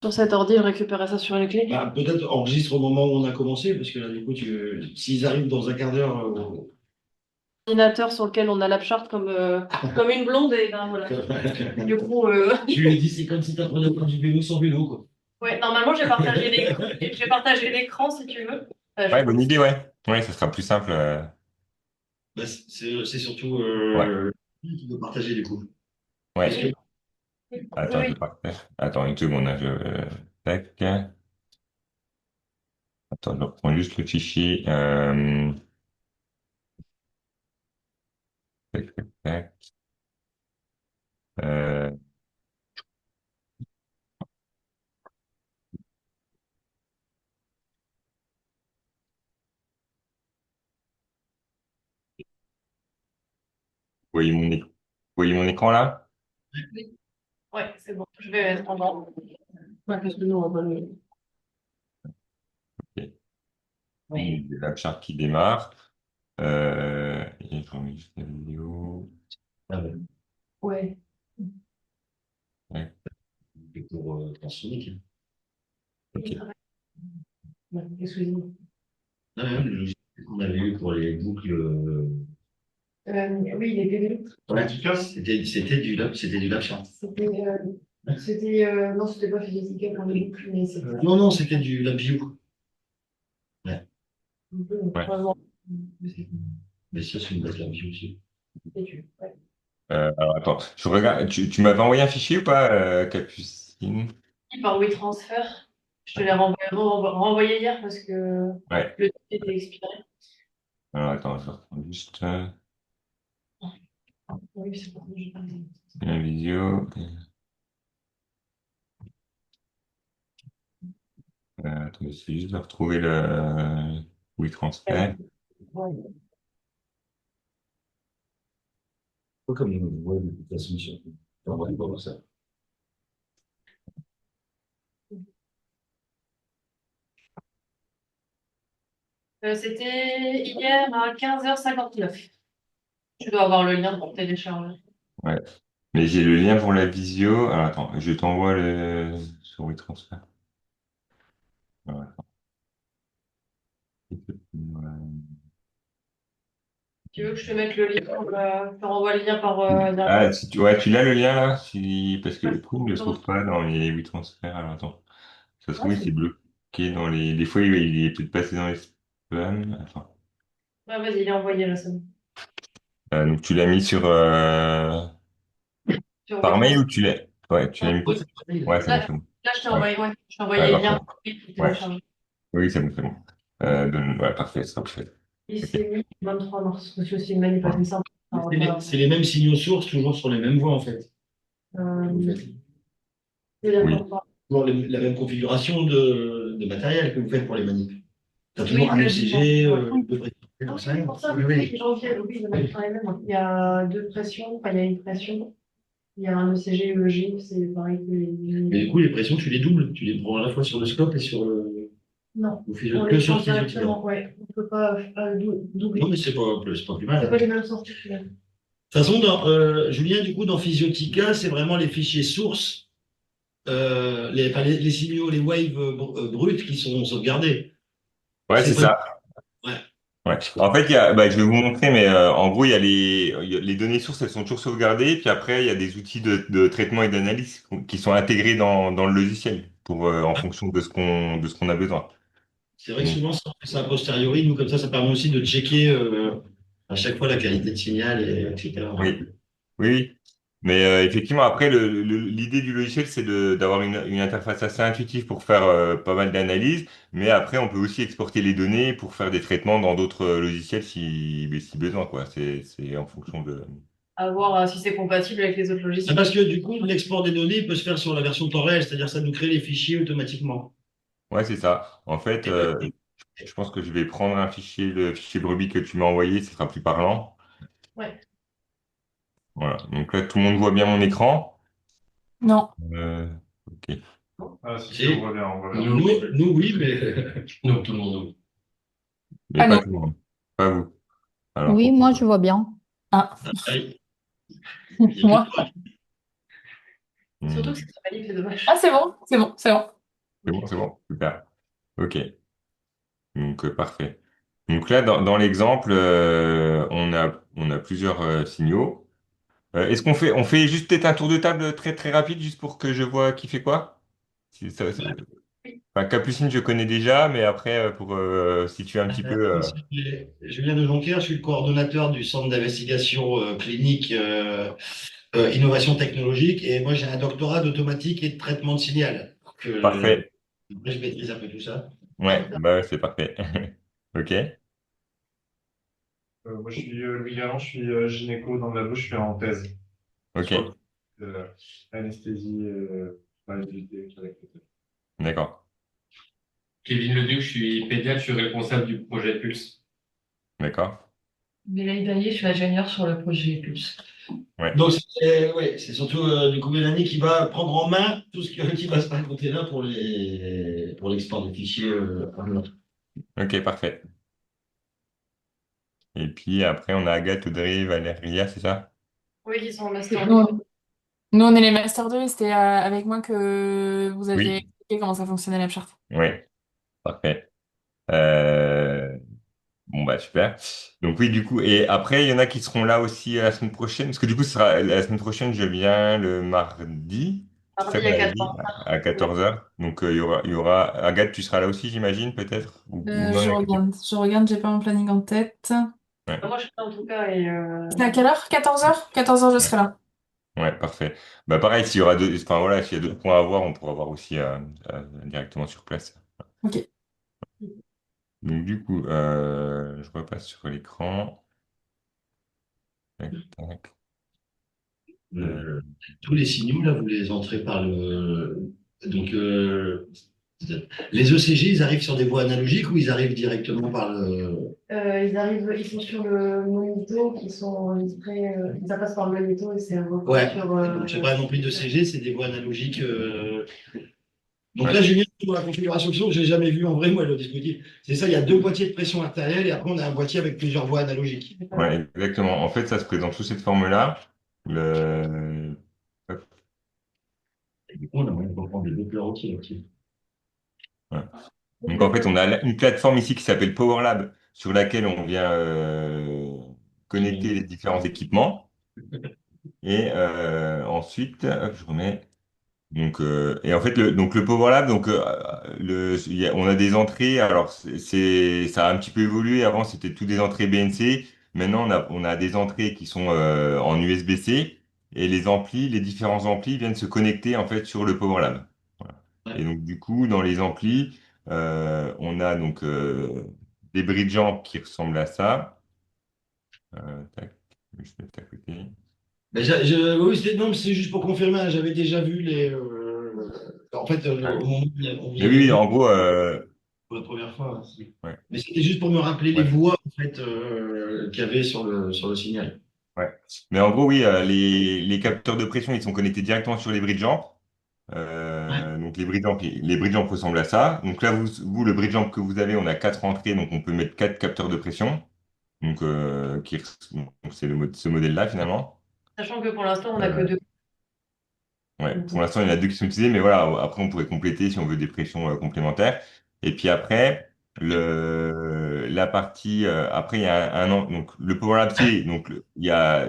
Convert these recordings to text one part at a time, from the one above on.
Sur cet ordi, je récupérais ça sur les clés. Bah, peut-être enregistre au moment où on a commencé, parce que là, du coup, s'ils arrivent dans un quart d'heure, Ordinateur sur lequel on a l'Upchart comme une blonde, et ben voilà. Du coup, tu lui dis, c'est comme si tu apprenais à faire du vélo sans vélo, quoi. ouais, normalement, j'ai partagé l'écran. J'ai partagé l'écran si tu veux. Ouais, bonne idée, ouais. Ouais, ça sera plus simple. Bah, c'est surtout Ouais, lui qui doit partager, du coup. Parce ouais. que, Oui, Attends, je oui. partage. Attends une seconde, hein, tac. Attends, je reprends juste le fichier. Tac, tac, tac. Euh, vous voyez mon écran là? Oui. Ouais, c'est bon. Je vais être en grand. Ouais, parce que nous, on va le... Ok. Oui. La charte qui démarre. Et je remets juste la vidéo. ah, ouais, Ouais. Ouais, c'est pour Sonic. ok. Ouais, excusez-moi. Ah, ouais, le logiciel qu'on avait eu pour les boucles. Oui, il était vélo. Ouais, c'était du Lapchat. Non, c'était pas physique pour les boucles, mais c'était Non, non, c'était du LabVIEW. Ouais. un peu, Ouais. vraiment. Mais ça, c'est une base LabVIEW aussi. Ouais. Alors attends, je regarde. Tu m'avais envoyé un fichier ou pas, Capucine? Par WeTransfer. Je te l'ai renvoyé hier parce que Ouais. le temps était expiré. Alors attends, je reprends juste Oui, c'est pour ça que j'ai pas vu. la vidéo. Attends, j'essaie juste de retrouver le WeTransfer. Ouais. Pas comme ouais, de toute façon, on va pas voir ça. C'était hier à 15h59. Tu dois avoir le lien pour télécharger. Ouais. Mais j'ai le lien pour la visio. Alors attends, je t'envoie le sur WeTransfer. Voilà. Tu veux que je te mette le lien? Je te renvoie le lien par Ah, directement. si tu, ouais, tu l'as le lien là? Parce que Ouais. le coup, je ne le trouve pas dans les WeTransfer. Alors attends. Ça se Ah, trouve, il c'est s'est bon. bloqué dans les. Des fois, il est peut-être passé dans les spams. Attends. Ouais, vas-y, il est envoyé là, c'est bon. Donc tu l'as mis Sur par mail ou WeTransfer. tu l'as. Ouais, tu l'as mis. Ouais, c'est pareil, Ouais, c'est bon, Là, c'est bon. là, je t'ai Ouais, envoyé, ouais, je t'ai ouais, envoyé le parfait. lien pour Ouais. télécharger. Oui, c'est bon, c'est bon. Ouais, parfait, ça fait. Il Ok. s'est mis le 23 mars. C'est aussi une manip assez simple. c'est les mêmes signaux sources, toujours sur les mêmes voies, en fait. Vous Euh, faites je vais Oui. d'accord. toujours la même configuration de matériel que vous faites pour les manipes. Tu as toujours Oui, un quasiment. ECG, Ouais. deux pressions Ah comme oui, ça. oui, pour ça, Oui, oui, oui. oui, janvier, oui, on a travaillé même. Il y a deux pressions, enfin, il y a une pression, il y a un ECG, EEG, c'est pareil que Mais du les... coup, les pressions, tu les doubles. Tu les prends à la fois sur le scope et sur le. Non, Vous on faites que les sur prend le physiotype. directement, ouais. On peut pas doubler. Non, mais c'est pas plus mal, C'est hein. pas De les toute mêmes sorties finalement. façon, Julien, du coup, dans Physiotica, c'est vraiment les fichiers sources, enfin, les signaux, les waves bruts qui sont sauvegardés. Ouais, C'est c'est pas. ça. Ouais. Ouais. En fait, bah, je vais vous montrer, mais en gros, il y a les données sources, elles sont toujours sauvegardées. Puis après, il y a des outils de traitement et d'analyse qui sont intégrés dans le logiciel en fonction de ce qu'on a besoin. C'est vrai que Donc, souvent, ça, on fait ça a posteriori. Nous, comme ça permet aussi de checker à chaque fois la qualité de signal, etc. oui, oui, oui. Mais effectivement, après, l'idée du logiciel, c'est d'avoir une interface assez intuitive pour faire pas mal d'analyses. Mais après, on peut aussi exporter les données pour faire des traitements dans d'autres logiciels si besoin, quoi. C'est en fonction de. À voir si c'est compatible avec les autres Ah, logiciels. parce que du coup, l'export des données peut se faire sur la version temps réel, c'est-à-dire ça nous crée les fichiers automatiquement. Ouais, c'est ça. En fait, je pense que je vais prendre le fichier brebis que tu m'as envoyé, ce sera plus parlant. Ouais. Voilà. Donc là, tout le monde voit bien mon écran. Non. Ok. Ah, si, on voit bien. Nous, oui, mais non, tout le monde. Oui. Mais Ah pas non. tout le monde. Pas vous. Alors, Oui, pourquoi moi pas? je vois bien. Ah, Ah, il y a que moi. toi. Surtout Hmm. que c'est très valide, c'est dommage. Ah, c'est bon, c'est bon, c'est bon. C'est bon, super. Ok, donc parfait. Donc là, dans l'exemple, on a plusieurs signaux. Est-ce on fait juste peut-être un tour de table très très rapide, juste pour que je vois qui fait quoi? Oui. Enfin, Capucine, je connais déjà, mais après, pour situer un petit peu. Moi, c'est Julien de Jonquière, je suis le coordonnateur du centre d'investigation clinique innovation technologique et moi j'ai un doctorat d'automatique et de traitement de signal. Donc, Parfait. je maîtrise un peu tout ça. Ouais, bah ouais, c'est parfait. Ok, Moi, je suis Louis Galland, je suis gynéco dans le labo, je suis en thèse sur ok, l'anesthésie, validité avec les thèses. d'accord, Kevin Leduc, je suis pédiatre, je suis responsable du projet Pulse. d'accord. Mélanie Daillé, je suis ingénieure sur le projet Pulse. Ouais, Donc ouais, c'est surtout du coup Mélanie qui va prendre en main tout qui va se raconter là pour l'export des fichiers en Europe. ok, parfait. Et puis après, on a Agathe, Audrey, Valéria, c'est ça? Oui, qui sont en master. Nous, on est les Master 2 et c'était avec moi que vous aviez Oui, expliqué comment ça fonctionnait la charte. oui, parfait. Euh, Bon, bah super. Donc oui, du coup, et après, il y en a qui seront là aussi la semaine prochaine, parce que du coup, ce sera, la semaine prochaine, je viens le mardi, c'est ça Mardi qu'on à avait dit, 14h. à 14h. Donc il y aura, Agathe, tu seras là aussi, j'imagine, peut-être? Ou non, il y a que toi. Je regarde, j'ai pas mon planning en tête. Ouais, Moi, je suis là en tout cas et C'est à quelle heure? 14h? 14h, je ouais, serai là. ouais, parfait. Bah pareil, s'il y aura deux, enfin voilà, s'il y a d'autres points à voir, on pourra voir aussi directement sur place. Ok. Donc du coup, je repasse sur l'écran. Tac, tac. Euh, Tous les signaux là, vous les entrez par le donc les ECG, ils arrivent sur des voies analogiques ou ils arrivent directement par le ils arrivent, ils sont sur le monito, qui sont enregistrés, ça passe par le monito et c'est repris ouais. sur. Donc c'est pas non plus de CG, c'est des voies analogiques. Donc là, ouais. Julien, pour la configuration que je n'ai jamais vu en vrai, moi, le dispositif. C'est ça, il y a deux boîtiers de pression artérielle et après, on a un boîtier avec plusieurs voies analogiques. Ouais, exactement. En fait, ça se présente sous cette forme-là. Le... Hop, Et du coup, on a moyen de reprendre des Doppler entiers. ouais. Donc, en fait, on a une plateforme ici qui s'appelle Power Lab, sur laquelle on vient connecter les différents équipements. Et ensuite, hop, je remets. Donc, et en fait, donc le Power Lab, donc on a des entrées. Alors, ça a un petit peu évolué. Avant, c'était tout des entrées BNC. Maintenant, on a des entrées qui sont en USB-C et les différents amplis viennent se connecter en fait sur le Power Lab. Voilà. Et Ouais. donc, du coup, dans les amplis, on a donc des bridgeamps qui ressemblent à ça. Tac, je vais mettre à côté. Mais oui, non, mais c'est juste pour confirmer, hein, j'avais déjà vu les. En fait, Ouais. au moment où on Mais vient oui, de oui, vu en gros, pour la première fois, hein, ouais. mais c'était juste pour me rappeler les Ouais. voies en fait, qu'il y avait sur le signal. Ouais. Mais en gros, oui, les capteurs de pression, ils sont connectés directement sur les bridgeamps. Ouais. Donc les bridgeamps ressemblent à ça. Donc là, le bridgeamp que vous avez, on a quatre entrées, donc on peut mettre quatre capteurs de pression. Donc, donc c'est ce modèle-là finalement. Sachant que pour l'instant, on n'a que Euh, deux. Ouais, pour l'instant, il y en a deux qui sont utilisés, mais voilà, après, on pourrait compléter si on veut des pressions complémentaires. Et puis après, la partie, après, il y a donc le Power Lab C, donc il y a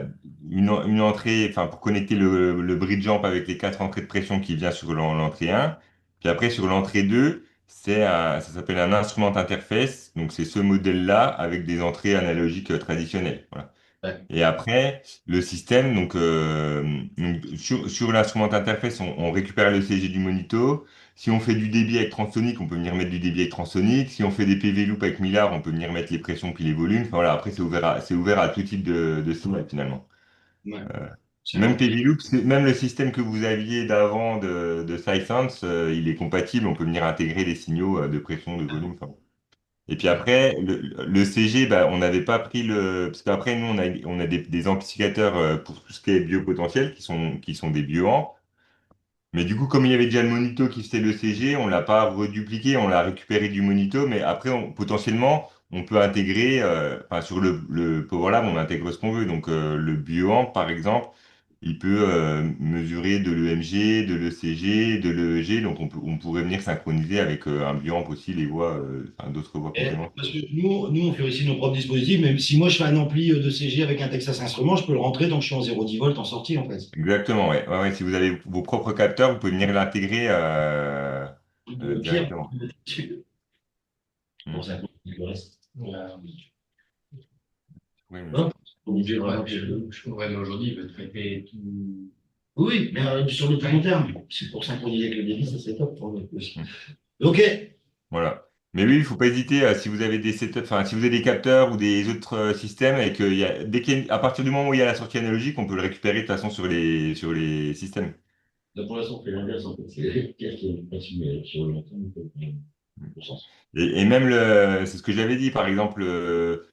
une entrée, enfin, pour connecter le bridge jump avec les quatre entrées de pression qui vient sur l'entrée 1. Puis après, sur l'entrée 2, ça s'appelle un instrument interface. Donc, c'est ce modèle-là avec des entrées analogiques traditionnelles. Voilà. Ouais. Et après, le système, donc, sur l'instrument interface, on récupère le CG du monito. Si on fait du débit avec transonique, on peut venir mettre du débit avec transonique. Si on fait des PV loop avec Millard, on peut venir mettre les pressions puis les volumes. Enfin, voilà, après, c'est ouvert à tout type de signal finalement. Ouais. C'est Même un- PV loop, même le système que vous aviez d'avant de Sisense, il est compatible. On peut venir intégrer les signaux de pression, de volume. Enfin, et puis après, le CG, bah, on n'avait pas pris le. Parce qu'après, nous, on a des amplificateurs pour tout ce qui est biopotentiel, qui sont des bioamps. Mais du coup, comme il y avait déjà le Monito qui faisait le CG, on l'a pas redupliqué, on l'a récupéré du Monito. Mais après, potentiellement, on peut intégrer. Enfin, sur le PowerLab, on intègre ce qu'on veut. Donc, le bioamp, par exemple. il peut mesurer de l'EMG, de l'ECG, de l'EEG. Donc on pourrait venir synchroniser avec un biamp aussi les voies, enfin, d'autres voies complémentaires. Parce que nous, on fait aussi nos propres dispositifs. Même si moi, je fais un ampli de CG avec un Texas Instruments, je peux le rentrer tant que je suis en 0,10 volts en sortie, en fait. Exactement, ouais. Ouais, ouais, si vous avez vos propres capteurs, vous pouvez venir l'intégrer Le pire, directement. c'est Mm. pour ça qu'on dit le reste. Oui, Non, obligé de Ouais, regarder le- mais aujourd'hui, il veut traiter tout. Oui, mais sur le plus long terme, c'est pour synchroniser avec le débit, ça c'est top pour nous aussi. Mm. Ok. Voilà. Mais oui, il faut pas hésiter si vous avez des setups, enfin si vous avez des capteurs ou des autres systèmes et que à partir du moment où il y a la sortie analogique, on peut le récupérer de toute façon sur les systèmes. Là, pour l'instant, on fait l'inverse, en fait. C'est quelqu'un qui est continué sur le long terme, on peut prendre le sens. Et même c'est ce que j'avais dit, par exemple, euh,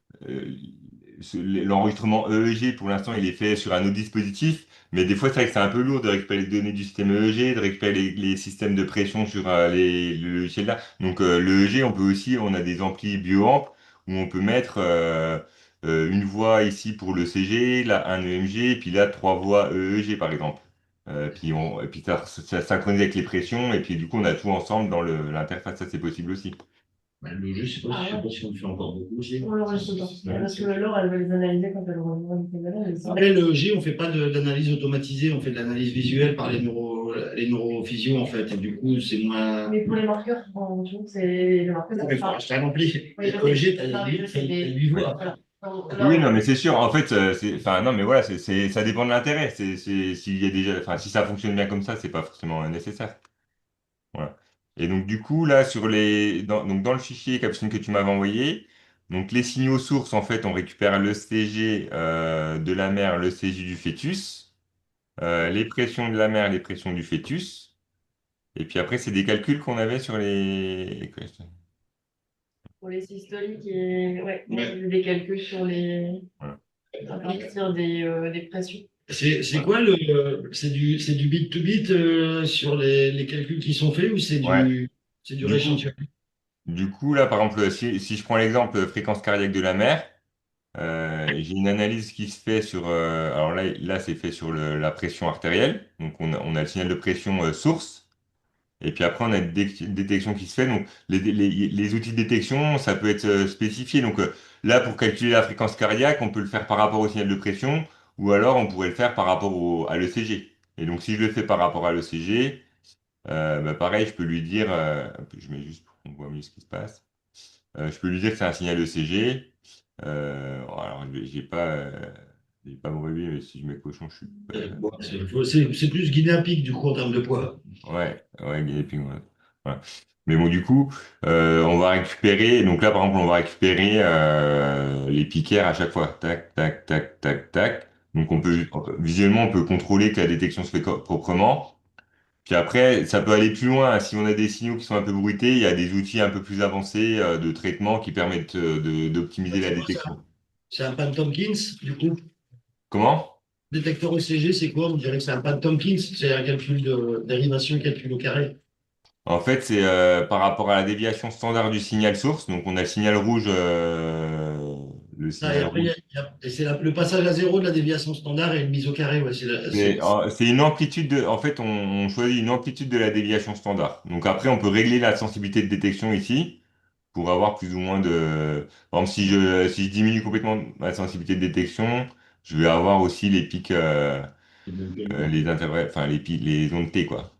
l'enregistrement EEG, pour l'instant, il est fait sur un autre dispositif, mais des fois, c'est vrai que c'est un peu lourd de récupérer les données du système EEG, de récupérer les systèmes de pression sur le logiciel là. Donc, l'EEG, on peut aussi, on a des amplis bioamp où on peut mettre une voix ici pour le CG, là, un EMG, et puis là, trois voix EEG, par exemple. Et puis ça synchronise avec les pressions, et puis du coup, on a tout ensemble dans l'interface, ça c'est possible aussi. Bah, le jeu, je sais pas si on le fait encore beaucoup aussi. On l'enregistre pas. Parce que Laure, elle va les analyser quand elle reviendra du Canada. Après, le G, on fait pas d'analyse automatisée, on fait de l'analyse visuelle par les neurophysios, en fait. Et du coup, c'est moins. Mais pour les marqueurs, tu vois, c'est le marqueur. Mais faut acheter un ampli. Oui, je Le G, sais. Non, mais je sais, t'as mais- 8 voix. Voilà. Donc, là, Oui, non, mais c'est sûr. En fait, enfin, non, mais voilà, ça dépend de l'intérêt. S'il y a déjà, enfin, si ça fonctionne bien comme ça, c'est pas forcément nécessaire. Voilà. Et donc, du coup, là, donc, dans le fichier caption que tu m'avais envoyé, donc, les signaux sources, en fait, on récupère le CG de la mère, le CG du fœtus, les pressions de la mère, les pressions du fœtus. Et puis après, c'est des calculs qu'on avait sur les. pour les systoliques et ouais, Ouais. des calculs sur les. Voilà. À partir des pressions. C'est quoi c'est du bit to bit sur les calculs qui sont faits ou Ouais. c'est du Du coup, rééchantillon? du coup, là, par exemple, si je prends l'exemple fréquence cardiaque de la mère, j'ai une analyse qui se fait sur. Alors là c'est fait sur la pression artérielle. Donc, on a le signal de pression source. Et puis après, on a une détection qui se fait. Donc, les outils de détection, ça peut être spécifié. Donc, là, pour calculer la fréquence cardiaque, on peut le faire par rapport au signal de pression, ou alors on pourrait le faire par rapport à l'ECG. Et donc, si je le fais par rapport à l'ECG, bah, pareil, je peux lui dire, je mets juste pour qu'on voit mieux ce qui se passe. Je peux lui dire que c'est un signal ECG. Alors, j'ai pas mon relevé, mais si je mets cochon, je suis. Bon, c'est plus guinea pig du coup en termes de poids. Ouais, guinée pig, ouais. Voilà. Mais bon, du coup, on va récupérer. Donc là, par exemple, on va récupérer les piquaires à chaque fois. Tac, tac, tac, tac, tac. Donc visuellement, on peut contrôler que la détection se fait proprement. Puis après, ça peut aller plus loin. Si on a des signaux qui sont un peu bruités, il y a des outils un peu plus avancés de traitement qui permettent d'optimiser la C'est quoi ça? détection. C'est un Pan Tompkins du coup. Comment? Détecteur ECG, c'est quoi? On dirait que c'est un Pan Tompkins. C'est un calcul de dérivation, calcul au carré. En fait, c'est par rapport à la déviation standard du signal source. Donc, on a le signal rouge, le Ah, et signal après, rouge. et c'est le passage à zéro de la déviation standard et une mise au carré. Ouais, C'est une amplitude en fait, on choisit une amplitude de la déviation standard. Donc après, on peut régler la sensibilité de détection ici pour avoir plus ou moins de. Par exemple, si je diminue complètement ma sensibilité de détection, je vais avoir aussi les pics, enfin les ondes T quoi.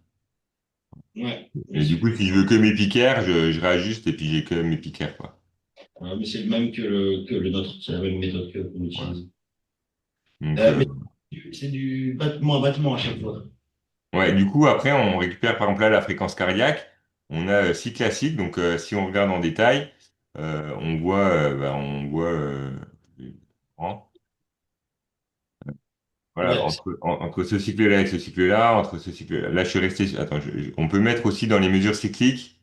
Ouais, Et du coup, si je veux que mes piquaires, je réajuste et puis j'ai que mes piquaires quoi. ouais, mais c'est le même que le nôtre. C'est la même méthode qu'on Voilà. utilise. Donc, Mais c'est du battement à battement à chaque fois. ouais, du coup, après, on récupère par exemple là la fréquence cardiaque. On a si classique, donc si on regarde en détail, on voit hein, voilà, Ouais, entre ce cycle-là et ce cycle-là, entre ce cycle-là. Là, je suis resté. Attends, on peut mettre aussi dans les mesures cycliques.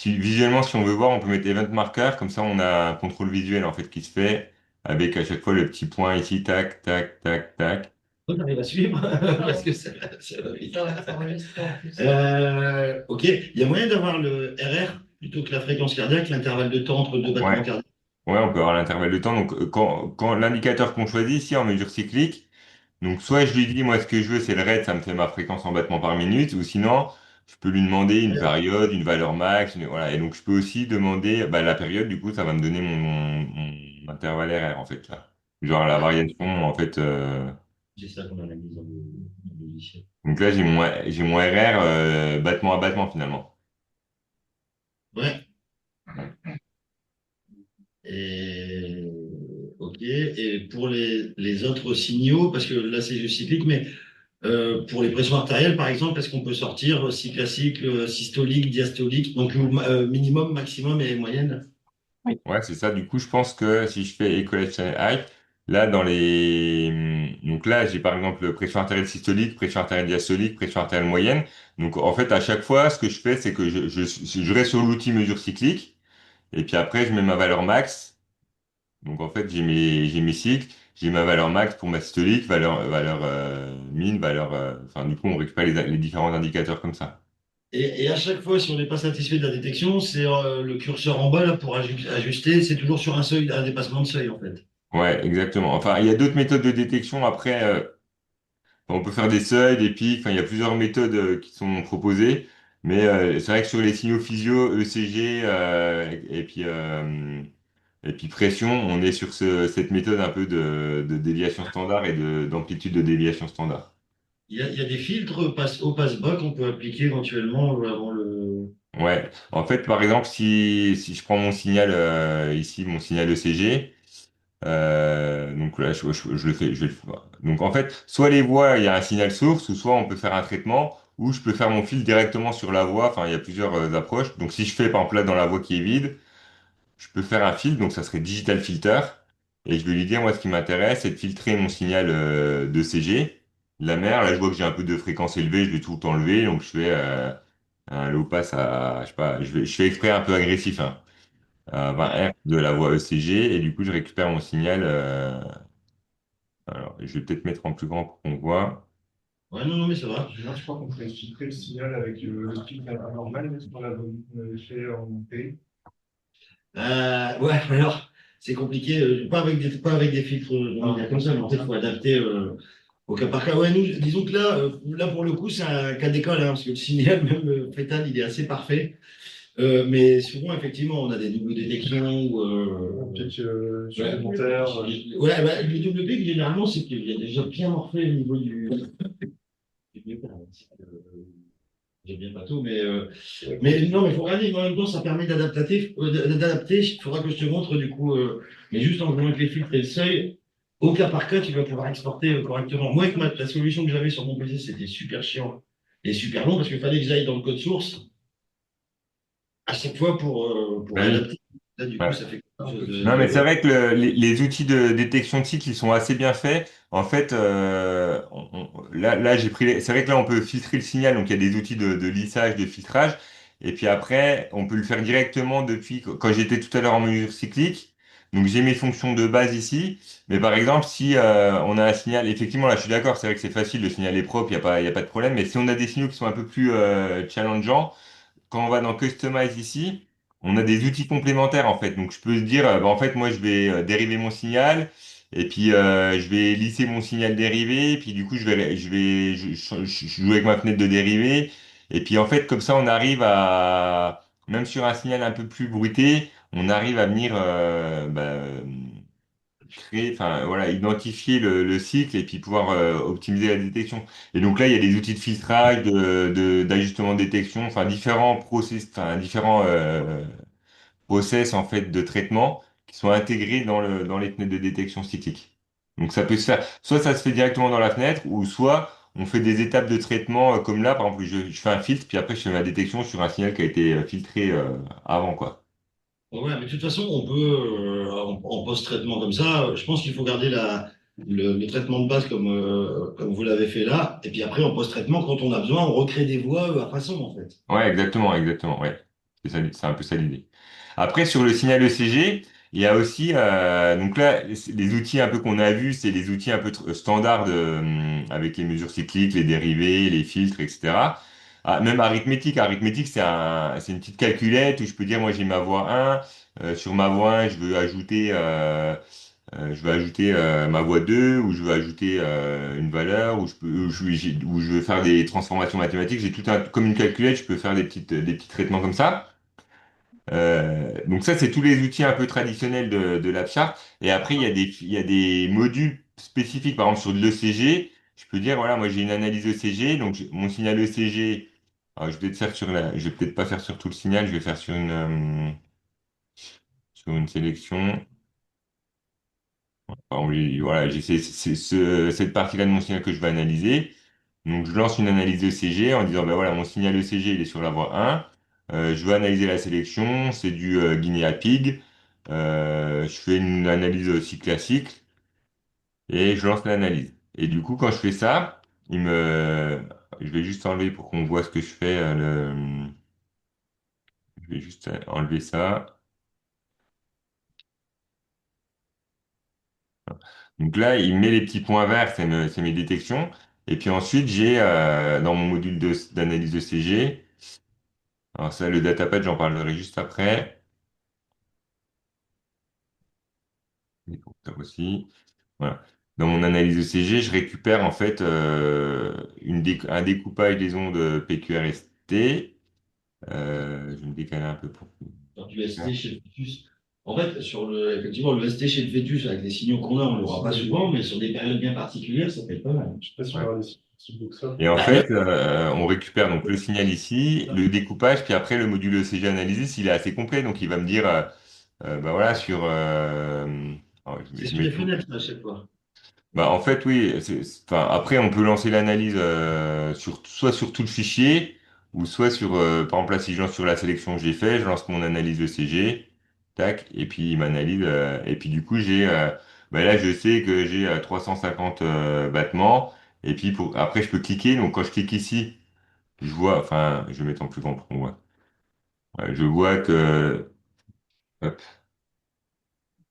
Visuellement, si on veut voir, on peut mettre event marker, comme ça, on a un contrôle visuel en fait qui se fait avec à chaque fois le petit point ici, tac, tac, tac, tac. on arrive à suivre Ah, parce que ça va vite. ça enregistre en plus. Ok, il y a moyen d'avoir le RR plutôt que la fréquence cardiaque, l'intervalle de temps entre deux battements Ouais. cardiaques. Ouais, on peut avoir l'intervalle de temps. Donc, quand l'indicateur qu'on choisit ici en mesure cyclique, Donc, soit je lui dis, moi, ce que je veux, c'est le RED, ça me fait ma fréquence en battements par minute, ou sinon, je peux lui demander une période, une valeur max, voilà. Et donc, je peux aussi demander, bah, la période, du coup, ça va me donner mon intervalle RR, en fait, là. Genre la variation, en fait. C'est ça qu'on analyse dans le logiciel. Donc là, j'ai mon RR, battement à battement, finalement. Ouais. Et ok. Et pour les autres signaux, parce que là c'est juste cyclique, mais pour les pressions artérielles, par exemple, est-ce qu'on peut sortir cycle à cycle, systolique, diastolique, donc minimum, maximum et moyenne? Oui. Ouais, c'est ça. Du coup, je pense que si je fais Equal Channel Height, là, donc là, j'ai par exemple pression artérielle systolique, pression artérielle diastolique, pression artérielle moyenne. Donc, en fait, à chaque fois, ce que je fais, c'est que je reste sur l'outil mesure cyclique. Et puis après, je mets ma valeur max. Donc, en fait, j'ai mes cycles. J'ai ma valeur max pour ma systolique, valeur min, enfin, du coup, on récupère les différents indicateurs comme ça. Et à chaque fois, si on n'est pas satisfait de la détection, c'est le curseur en bas là pour ajuster, c'est toujours sur un seuil, un dépassement de seuil en fait. Ouais, exactement. Enfin, il y a d'autres méthodes de détection. Après, on peut faire des seuils, des pics, enfin, il y a plusieurs méthodes qui sont proposées. Mais c'est vrai que sur les signaux physio, ECG et puis pression, on est sur cette méthode un peu de déviation standard et d'amplitude de déviation standard. Il y a des filtres au passe-bas qu'on peut appliquer éventuellement avant le. Ouais, en fait, par exemple, si je prends mon signal ici, mon signal ECG, donc là, je le fais, je vais le faire. Donc en fait, soit les voies, il y a un signal source, ou soit on peut faire un traitement, ou je peux faire mon fil directement sur la voie. Enfin, il y a plusieurs approches. Donc si je fais par exemple là dans la voie qui est vide, je peux faire un fil, donc ça serait digital filter, et je vais lui dire moi ce qui m'intéresse, c'est de filtrer mon signal de CG. La mer, là je vois que j'ai un peu de fréquence élevée, je vais tout enlever, donc je fais un low pass à, je sais pas, je fais exprès un peu agressif, hein, à 20 Hz de la voie ECG, et du coup je récupère mon signal. Alors, je vais peut-être mettre en plus grand pour qu'on voit. Ouais, non, non, mais ça va. Julien, je crois qu'on pourrait filtrer le signal avec le pic normal, mais on avait fait en montée. Ouais, alors, c'est compliqué, pas avec des filtres comme ça, mais en fait, il faut adapter au cas par cas. Ouais, nous, disons que là, là pour le coup, c'est un cas d'école, hein, parce que le signal, même fœtal, il est assez parfait. Mais souvent, effectivement, on a des doubles détections ou. Pic Ouais, supplémentaire. ouais, bah, le double pic, généralement, c'est qu'il y a déjà bien morflé au niveau du. J'ai bien pas tout, mais non, mais il faut regarder, mais en même temps, ça permet d'adapter. Il faudra que je te montre, du coup, mais juste en jouant avec les filtres et le seuil, au cas par cas, tu vas pouvoir exporter correctement. Moi, avec la solution que j'avais sur mon PC, c'était super chiant et super long parce qu'il fallait que j'aille dans le code source à chaque fois pour Ah oui. adapter. Là, du coup, Ouais. ça fait quelque chose Non, mais c'est de. vrai que les outils de détection de cycle, ils sont assez bien faits. En fait, là, c'est vrai que là, on peut filtrer le signal, donc il y a des outils de lissage, de filtrage. Et puis après, on peut le faire directement depuis, quand j'étais tout à l'heure en mesure cyclique. Donc j'ai mes fonctions de base ici. Mais par exemple, si on a un signal, effectivement, là, je suis d'accord, c'est vrai que c'est facile, le signal est propre, il y a pas de problème. Mais si on a des signaux qui sont un peu plus challengeants, quand on va dans Customize ici, on a des outils complémentaires en fait. Donc je peux se dire, bah, en fait, moi je vais dériver mon signal et puis je vais lisser mon signal dérivé. Et puis du coup, je joue avec ma fenêtre de dérivée. Et puis en fait, comme ça, on arrive à, même sur un signal un peu plus bruité, on arrive à venir créer, enfin voilà, identifier le cycle et puis pouvoir optimiser la détection. Et donc là, il y a des outils de filtrage, d'ajustement de détection, enfin différents process en fait de traitement qui sont intégrés dans les fenêtres de détection cyclique. Donc ça peut se faire, soit ça se fait directement dans la fenêtre, ou soit on fait des étapes de traitement comme là, par exemple, je fais un filtre, puis après je fais ma détection sur un signal qui a été filtré avant, quoi. Ouais, mais de toute façon, on peut, en post-traitement comme ça, je pense qu'il faut garder le traitement de base comme vous l'avez fait là. Et puis après, en post-traitement, quand on a besoin, on recrée des voies à façon, en fait. Ouais, exactement, ouais. C'est ça, c'est un peu ça l'idée. Après, sur le signal ECG, il y a aussi, donc là, les outils un peu qu'on a vus, c'est les outils un peu standards avec les mesures cycliques, les dérivés, les filtres, etc. Ah, même arithmétique, c'est une petite calculette où je peux dire, moi j'ai ma voie 1, sur ma voie 1, je veux ajouter je veux ajouter ma voie 2 ou je veux ajouter une valeur, ou ou je veux faire des transformations mathématiques. J'ai tout un, comme une calculette, je peux faire des petits traitements comme ça. Donc ça, c'est tous les outils un peu traditionnels de l'AppChart. Et après, il y a des modules spécifiques, par exemple sur de l'ECG. Je peux dire, voilà, moi j'ai une analyse ECG, donc mon signal ECG, alors, je vais peut-être faire je vais peut-être pas faire sur tout le signal, je vais faire sur une sélection. Enfin, oui, voilà, cette partie-là de mon signal que je vais analyser. Donc, je lance une analyse ECG en disant, ben voilà, mon signal ECG, il est sur la voie 1. Je veux analyser la sélection, c'est du Guinea Pig. Je fais une analyse aussi classique et je lance l'analyse. Et du coup, quand je fais ça, je vais juste enlever pour qu'on voit ce que je fais. Je vais juste enlever ça. Donc là, il met les petits points verts, c'est mes détections. Et puis ensuite, j'ai dans mon module d'analyse de CG, alors ça, le datapad, j'en parlerai juste après. Les compteurs aussi. Voilà. Dans mon analyse de CG, je récupère en fait un découpage des ondes PQRST. Je vais me décaler un peu pour. Faire du ST chez le fœtus. En fait, effectivement, le ST chez le fœtus, avec les signaux qu'on a, on ne l'aura pas souvent, mais sur des périodes bien particulières, ça peut être pas mal. Je sais pas si on Ouais. aura des si beaux que ça. Et en fait, on récupère donc le signal ici, le découpage, puis après le module ECG analysis, il est assez complet, donc il va me dire, bah voilà, alors, C'est je sur mets les tout. fenêtres, à chaque fois. Bah en fait, oui. Enfin, après, on peut lancer l'analyse soit sur tout le fichier, ou soit sur, par exemple, là, si je lance sur la sélection que j'ai fait, je lance mon analyse ECG, tac, et puis il m'analyse, et puis du coup, bah là, je sais que j'ai 350 battements. Et puis après, je peux cliquer. Donc quand je clique ici, je vois, enfin, je vais mettre en plus grand pour qu'on voit. Ouais, je vois que, hop,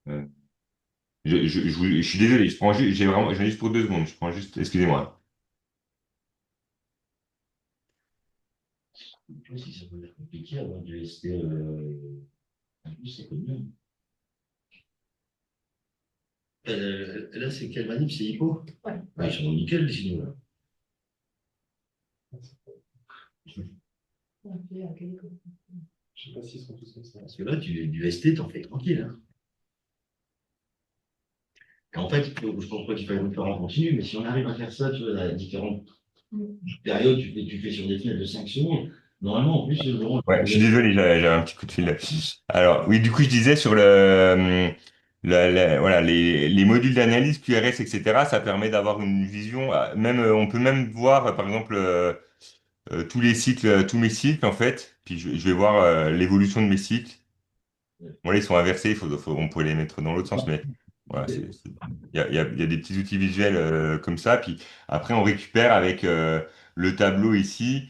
euh, je suis désolé, je prends juste, j'ai juste pour 2 secondes. Je prends juste, excusez-moi. Je sais si ça peut être compliqué avoir du ST. En plus, c'est connu. Là, c'est quelle manip? C'est Hippo? Ouais. Ah, ils sont nickel, les signaux, là. Ok, ok, d'accord. Je sais pas s'ils sont tous comme ça. Parce que là, du ST, t'en fais tranquille, hein. Et en fait, je pense pas qu'il faille le faire en continu, mais si on arrive à faire ça, tu vois, à différentes périodes, tu fais sur des fenêtres de 5 secondes, normalement, en plus, Ouais, je suis désolé, j'avais un petit coup de fil. Alors, oui, du coup, je disais sur voilà, les modules d'analyse QRS, etc., ça permet d'avoir une vision, même, on peut même voir, par exemple, tous les cycles, tous mes cycles, en fait, puis je vais voir l'évolution de mes cycles. Bon, là, ils sont inversés, on pourrait les mettre dans l'autre sens, mais voilà, il y a des petits outils visuels comme ça, puis après, on récupère avec le tableau ici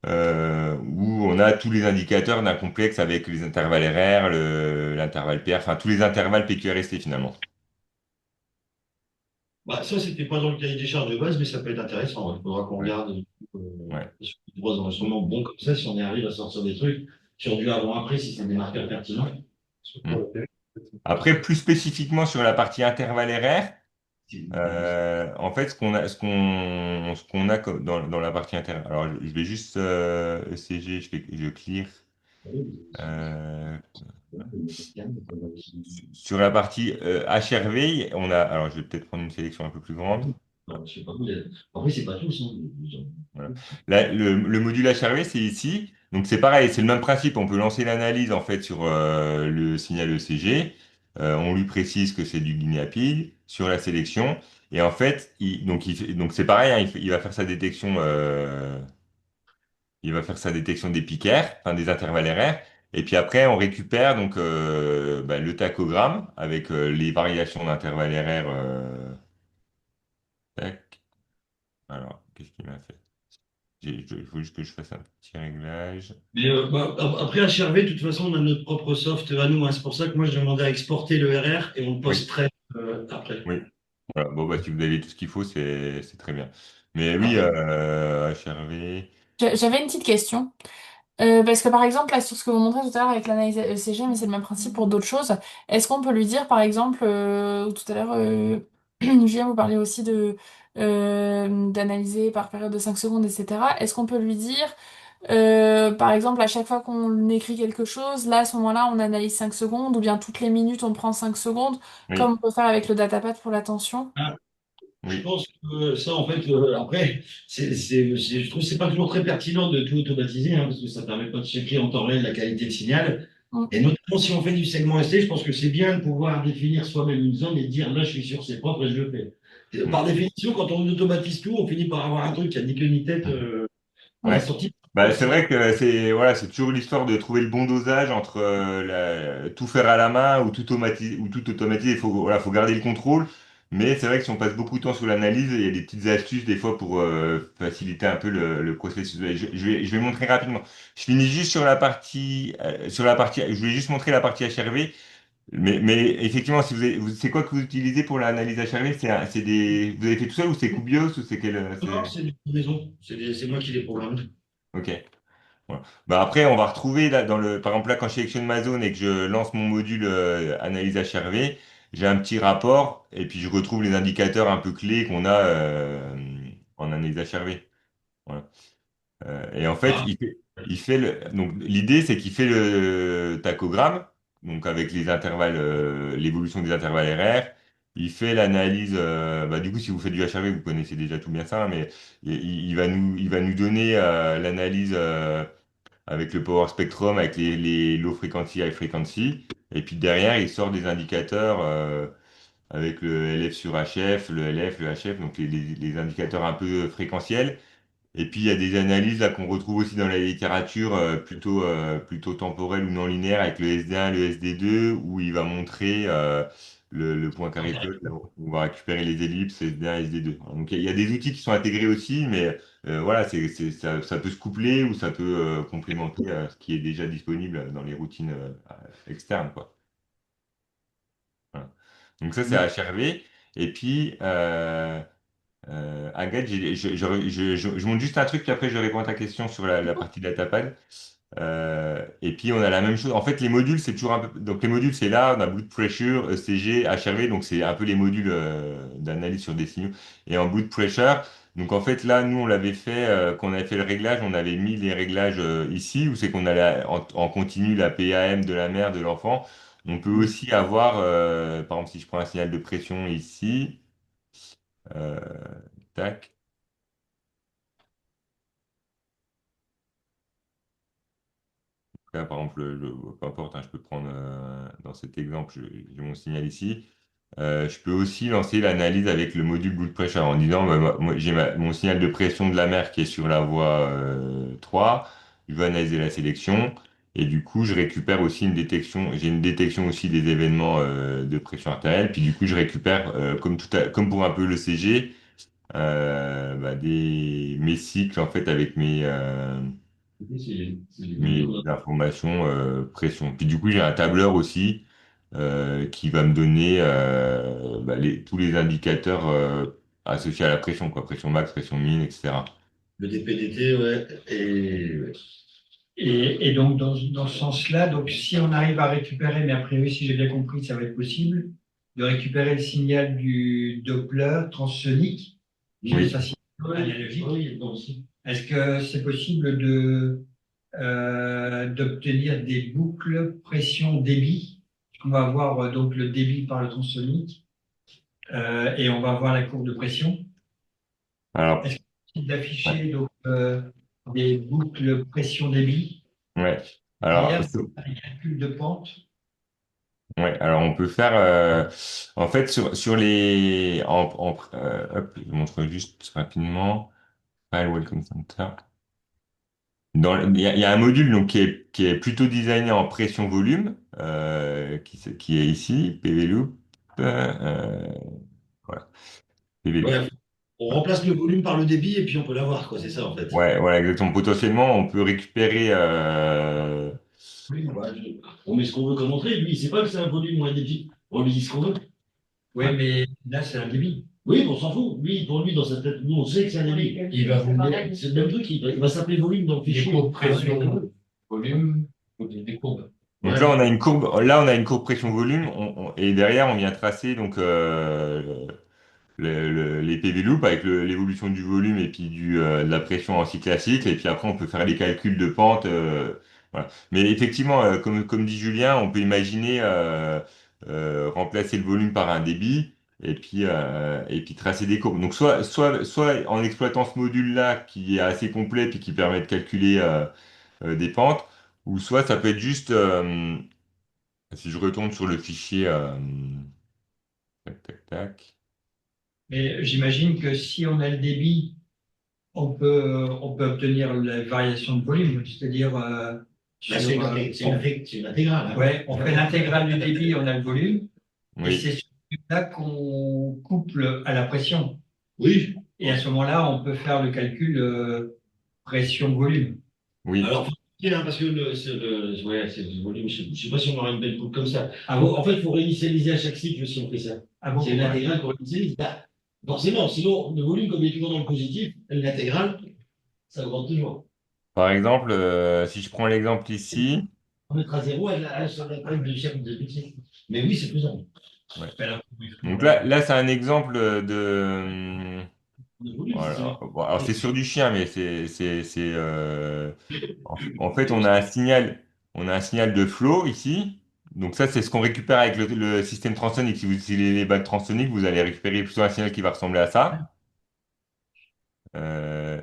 où on a tous les indicateurs d'un complexe avec les intervalles RR, l'intervalle PR, enfin tous les intervalles PQRST finalement. Bah, ça, c'était pas dans le cahier des charges de base, mais ça peut être intéressant. Il faudra qu'on Ouais. regarde Ouais. sur des gros enregistrements bons comme ça, si on y arrive à sortir des trucs sur du avant-après, si c'est des marqueurs pertinents. Mm. Après, plus spécifiquement sur la partie intervalle RR, en fait, ce qu'on a dans la partie intervalle. Alors, je vais juste ECG, je clear. Euh, sur la partie HRV, alors je vais peut-être prendre une sélection un peu plus grande. Non, je sais pas, après, c'est pas tous, hein. Voilà. Là, le module HRV, c'est ici. Donc c'est pareil, c'est le même principe. On peut lancer l'analyse en fait sur le signal ECG. On lui précise que c'est du guinea pig sur la sélection. Et en fait, donc c'est pareil, hein, il va faire sa détection, il va faire sa détection des piquaires, enfin des intervalles RR. Et puis après, on récupère donc bah, le tachogramme avec les variations d'intervalles RR. Tac. Alors, qu'est-ce qu'il m'a fait? Il faut juste que je fasse un petit réglage. Mais bah, après, à HRV, de toute façon, on a notre propre soft à nous, hein. C'est pour ça que moi, je demandais à exporter le RR et on le Oui, posterait après. oui. Voilà. Bon, bah, si vous avez tout ce qu'il faut, c'est très bien. Mais oui, Ah, HRV. J'avais une petite question. Parce que par exemple, là, sur ce que vous montrez tout à l'heure avec l'analyse ECG, mais c'est le même principe pour d'autres choses, est-ce qu'on peut lui dire, par exemple, tout à l'heure, Julien, vous parlez aussi d'analyser par période de 5 secondes, etc. Est-ce qu'on peut lui dire, par exemple, à chaque fois qu'on écrit quelque chose, là, à ce moment-là, on analyse 5 secondes, ou bien toutes les minutes, on prend 5 secondes, comme Oui, on peut faire avec le datapad pour l'attention? Je oui, pense que ça, en fait, après, je trouve que c'est pas toujours très pertinent de tout automatiser, hein, parce que ça permet pas de checker en temps réel la qualité de signal. Mm. Et notamment, si on fait du segment ST, je pense que c'est bien de pouvoir définir soi-même une zone et dire, là, je suis sur c'est propre et je le fais. Et mm, par définition, quand on automatise tout, on finit par avoir un truc qui a ni queue ni tête à la ouais. sortie. Bah, c'est vrai que c'est voilà, c'est toujours l'histoire de trouver le bon dosage entre tout faire à la main ou tout automatiser. Il faut, voilà, faut garder le contrôle. Mais c'est vrai que si on passe beaucoup de temps sur l'analyse, il y a des petites astuces des fois pour faciliter un peu le processus. Je vais montrer rapidement. Je finis juste sur la partie. Je vais juste montrer la partie HRV. Mais effectivement, si c'est quoi que vous utilisez pour l'analyse HRV? Vous avez fait tout seul ou c'est Cubios ou c'est quel, Non, c'est du maison. C'est moi qui les programme. ok. Voilà. Bah après, on va retrouver là, par exemple là, quand je sélectionne ma zone et que je lance mon module analyse HRV, j'ai un petit rapport et puis je retrouve les indicateurs un peu clés qu'on a en analyse HRV. Voilà. Et en fait, Ah, donc l'idée, c'est qu'il fait le tachogramme, donc avec les intervalles, l'évolution des intervalles RR. Il fait l'analyse, bah, du coup, si vous faites du HRV, vous connaissez déjà tout bien ça, mais il va nous donner l'analyse avec le power spectrum, avec les low frequency, high frequency. Et puis derrière, il sort des indicateurs avec le LF sur HF, le LF, le HF, donc les indicateurs un peu fréquentiels. Et puis il y a des analyses là qu'on retrouve aussi dans la littérature plutôt temporelle ou non linéaire avec le SD1, le SD2, où il va montrer le point carré plot, là, où on va récupérer les ellipses SD1, SD2. Donc il y a des outils qui sont intégrés aussi, mais voilà, ça peut se coupler ou ça peut complémenter ce qui est déjà disponible dans les routines externes, quoi. Voilà. Donc ça c'est HRV. Et puis Agathe, je montre juste un truc, puis après je réponds à ta question sur la partie datapad. Et puis on a la même chose. En fait, les modules, c'est toujours un peu. Donc les modules, c'est là, on a Blood Pressure, ECG, HRV, donc c'est un peu les modules d'analyse sur des signaux. Et en Blood Pressure, donc en fait là, nous on l'avait fait, quand on avait fait le réglage, on avait mis les réglages ici, où c'est qu'on allait en continu la PAM de la mère, de l'enfant. On peut aussi avoir, par exemple, si je prends un signal de pression ici, euh, tac. Là, par exemple, peu importe, hein, je peux prendre dans cet exemple, j'ai mon signal ici. Je peux aussi lancer l'analyse avec le module Blood Pressure en disant, bah, moi, j'ai mon signal de pression de la mer qui est sur la voie 3. Je vais analyser la sélection. Et du coup, je récupère aussi une détection. J'ai une détection aussi des événements de pression artérielle. Puis du coup, je récupère, comme pour un peu le CG, bah, mes cycles en fait avec mes informations pression. Puis du coup, j'ai un tableur aussi qui va me donner bah, tous les indicateurs associés à la pression, quoi. Pression max, pression min, etc. le DPDT, ouais. Et ouais. Et donc, dans ce sens-là, donc, si on arrive à récupérer, mais a priori, si j'ai bien compris, ça va être possible, de récupérer le signal du Doppler transsonique chez Oui. sa signature analogique, Oui, bon, aussi. est-ce que c'est possible d'obtenir des boucles pression-débit? On va avoir donc le débit par le transsonique et on va avoir la courbe de pression. Alors, Est-ce que c'est possible ouais. d'afficher donc, des boucles pression-débit Ouais. Alors, derrière des calculs de pente? ouais. Alors, on peut faire, en fait, sur les, hop, je montre juste rapidement. File Welcome Center. Il y a un module donc, qui est plutôt designé en pression-volume, qui est ici, PV Loop. Voilà, PV Loop. Ouais, on remplace le volume par le débit et puis on peut l'avoir, quoi. C'est ça, en fait. Ouais, voilà, exactement. Potentiellement, on peut récupérer. Oui, bah, on met ce qu'on veut comme entrée. Lui, il sait pas que c'est un volume ou un débit. On lui dit ce qu'on veut. Oui, mais là, c'est un débit. Oui, on s'en fout. Lui, pour lui, dans sa tête, nous, on sait que c'est un débit. Il va vous C'est le même truc, il va s'appeler volume dans le les fichier. cours de pression. volume ou des courbes. Donc Ouais. là, on a une courbe pression-volume, et derrière, on vient tracer donc les PV loop avec l'évolution du volume et puis de la pression en cycle à cycle. Et puis après, on peut faire les calculs de pente. Voilà. Mais effectivement, comme dit Julien, on peut imaginer remplacer le volume par un débit et puis tracer des courbes. Donc soit en exploitant ce module-là qui est assez complet puis qui permet de calculer des pentes, ou soit ça peut être juste, si je retourne sur le fichier, tac, tac, tac. Mais j'imagine que si on a le débit, on peut obtenir la variation de volume, c'est-à-dire Là, c'est c'est une intégrale. Hein. ouais, on fait l'intégrale du débit, on a le volume, et Oui. c'est celui-là qu'on couple à la pression. Oui. Et à ce moment-là, on peut faire le calcul pression-volume. Oui, Alors, faut expliquer, hein, parce que ouais, c'est le volume, je sais pas si on aura une belle coupe comme ça. Ah bon? En fait, il faut réinitialiser à chaque cycle si on fait ça. Ah bon? C'est une intégrale qu'on réinitialise. Bah, forcément, sinon, le volume, comme il est toujours dans le positif, l'intégrale, ça augmente toujours. par exemple, si je prends l'exemple ici, On mettra zéro, elle sera pas de chaque de petit. Mais oui, c'est faisable. ouais. Alors, Donc là c'est un exemple de. Le volume, c'est Voilà. ça. Bon, alors c'est sur du chien, mais en fait, on a un signal de flow ici. Donc ça, c'est ce qu'on récupère avec le système transonique. Si vous utilisez les bacs transoniques, vous allez récupérer plutôt un signal qui va ressembler à ça. Euh,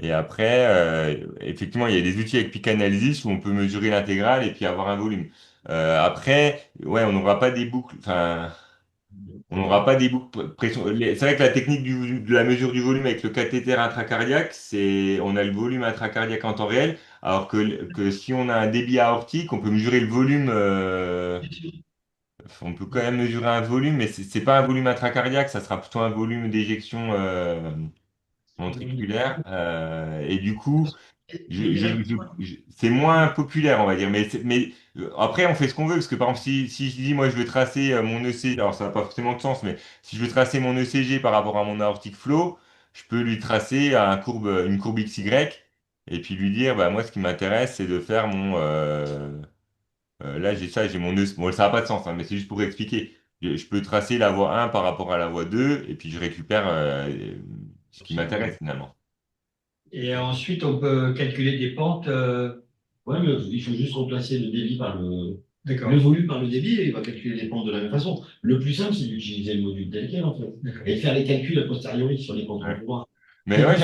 Et après, effectivement, il y a des outils avec Peak Analysis où on peut mesurer l'intégrale et puis avoir un volume. Après, ouais, on n'aura pas des boucles, enfin, on n'aura pas des boucles pression. C'est vrai que la technique de la mesure du volume avec le cathéter intracardiaque, on a le volume intracardiaque en temps réel, alors que si on a un débit aortique, on peut mesurer le volume. On peut quand même mesurer un volume, mais c'est pas un volume intracardiaque, ça sera plutôt un volume d'éjection ventriculaire. Et du coup, c'est moins populaire, on va dire. Mais après, on fait ce qu'on veut, parce que par exemple, si je dis, moi, je veux tracer mon ECG, alors ça n'a pas forcément de sens, mais si je veux tracer mon ECG par rapport à mon aortic flow, je peux lui tracer une courbe XY, et puis lui dire, bah, moi, ce qui m'intéresse, c'est de faire là, j'ai mon ECG. Bon, ça n'a pas de sens, hein, mais c'est juste pour expliquer. Je peux tracer la voie 1 par rapport à la voie 2, et puis je récupère ce qui m'intéresse finalement. et ensuite, on peut calculer des pentes. Ouais, mais il faut juste remplacer le débit par D'accord. le volume par le débit et il va calculer les pentes de la même façon. Le plus simple, c'est d'utiliser le module tel quel, en fait. D'accord. Et de faire les calculs a posteriori sur les pentes qu'on Ouais. peut voir. Mais ouais,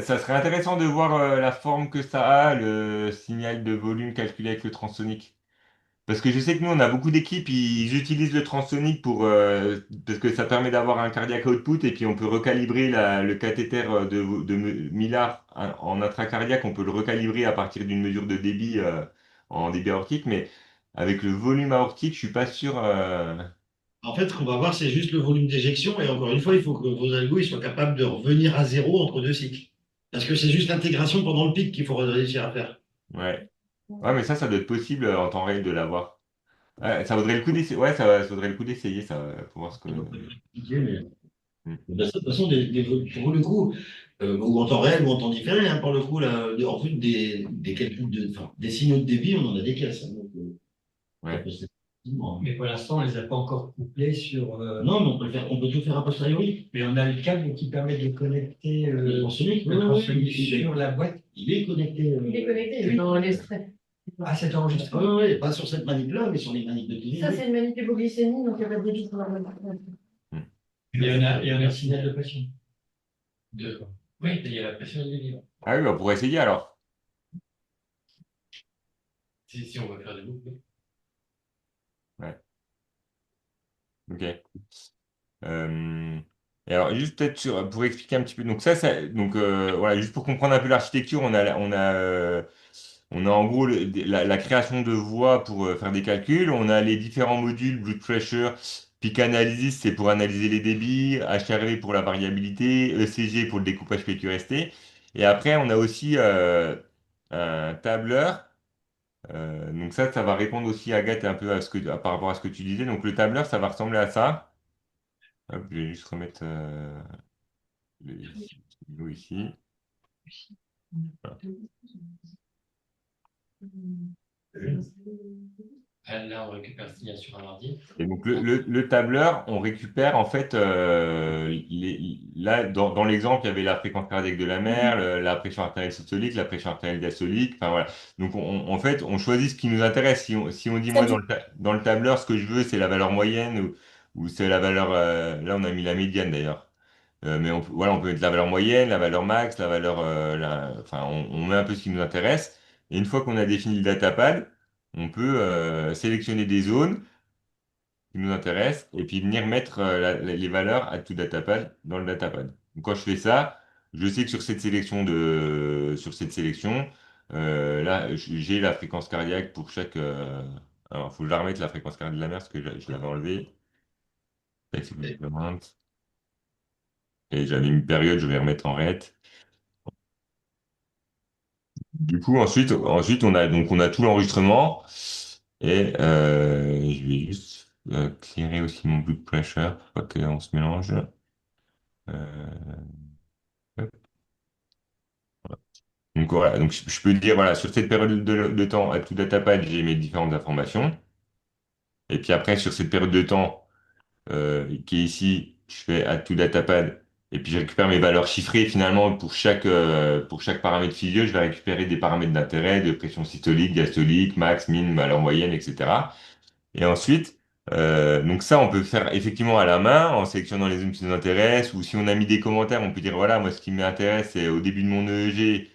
ça serait intéressant de voir la forme que ça a, le signal de volume calculé avec le transonique. Parce que je sais que nous, on a beaucoup d'équipes, ils utilisent le transonique parce que ça permet d'avoir un cardiac output et puis on peut recalibrer le cathéter de Millar en intracardiaque, on peut le recalibrer à partir d'une mesure de débit en débit aortique, mais avec le volume aortique, je suis pas sûr. En fait, ce qu'on va voir, c'est juste le volume d'éjection. Et encore une fois, il faut que vos algos ils soient capables de revenir à zéro entre deux cycles. Parce que c'est juste l'intégration pendant le pic qu'il faut réussir à faire. Ouais. Ouais, mais ça doit être possible en temps réel de l'avoir. Ouais, ça vaudrait le coup d'essayer. Ouais, ça vaudrait le coup d'essayer, ça, pour voir ce que. Hmm. De toute façon, pour le coup, ou en temps réel ou en temps différé, hein, pour le coup, là, en plus des calculs enfin, des signaux de débit, on en a des caisses. Hein, donc, ça Ouais. peut se faire facilement, hein. Mais pour l'instant, on les a pas encore couplés sur. Non, mais on peut tout faire a posteriori. Mais on a le câble qui permet de connecter Le transonique, le oui, transonique oui, sur la boîte. il est connecté. Il est connecté, il est dans l'extrait. Ah, c'est enregistré. Oui, oui, pas sur cette manip-là, mais sur les manips de télé. Ça, c'est une manip hypoglycémie, donc il n'y a pas de débit sur la manip. Hmm. Et on a le signal de pression. Oui, il y a la pression du livre. Ah oui, bah, on pourrait essayer alors. Si on veut faire des boucles. Ouais. Ok. Euh, et alors, juste peut-être pour expliquer un petit peu. Donc donc voilà, juste pour comprendre un peu l'architecture, on a en gros la création de voies pour faire des calculs. On a les différents modules, blood pressure, peak analysis, c'est pour analyser les débits, HRV pour la variabilité, ECG pour le découpage PQRST. Et après, on a aussi un tableur. Donc ça va répondre aussi, Agathe, un peu par rapport à ce que tu disais. Donc le tableur, ça va ressembler à ça. Hop, je vais juste remettre les stylos ici. Voilà. Là, on récupère le signal sur un ordi. Et donc le tableur, on récupère en fait, là dans l'exemple, il y avait la fréquence cardiaque de la mère, la pression artérielle systolique, la pression artérielle diastolique, enfin voilà. Donc en fait, on choisit ce qui nous intéresse. Si on dit moi Celle du... dans le tableur, ce que je veux, c'est la valeur moyenne ou c'est la valeur, là on a mis la médiane d'ailleurs. Mais voilà, on peut mettre la valeur moyenne, la valeur max, la valeur, enfin on met un peu ce qui nous intéresse. Et une fois qu'on a défini le datapad, on peut sélectionner des zones qui nous intéresse et puis venir mettre les valeurs à tout datapad dans le datapad. Donc, quand je fais ça, je sais que sur cette sélection, là, j'ai la fréquence cardiaque pour chaque. Alors, il faut que je la remette la fréquence cardiaque de la mère parce que je l'avais enlevée. Tac, c'est plus permanente. Et j'avais une période, je vais remettre en ret. Du coup, ensuite, on a tout l'enregistrement et je vais juste clearer aussi mon blood pressure pour pas qu'on se mélange. Euh, Donc voilà, donc je peux dire, voilà, sur cette période de temps, à tout datapad, j'ai mes différentes informations. Et puis après, sur cette période de temps qui est ici, je fais add to datapad. Et puis je récupère mes valeurs chiffrées finalement pour chaque paramètre physio, je vais récupérer des paramètres d'intérêt, de pression systolique, diastolique, max, min, valeur moyenne, etc. Et ensuite, donc ça, on peut faire effectivement à la main en sélectionnant les zones qui nous intéressent, ou si on a mis des commentaires, on peut dire, voilà, moi, ce qui m'intéresse, c'est au début de mon EEG,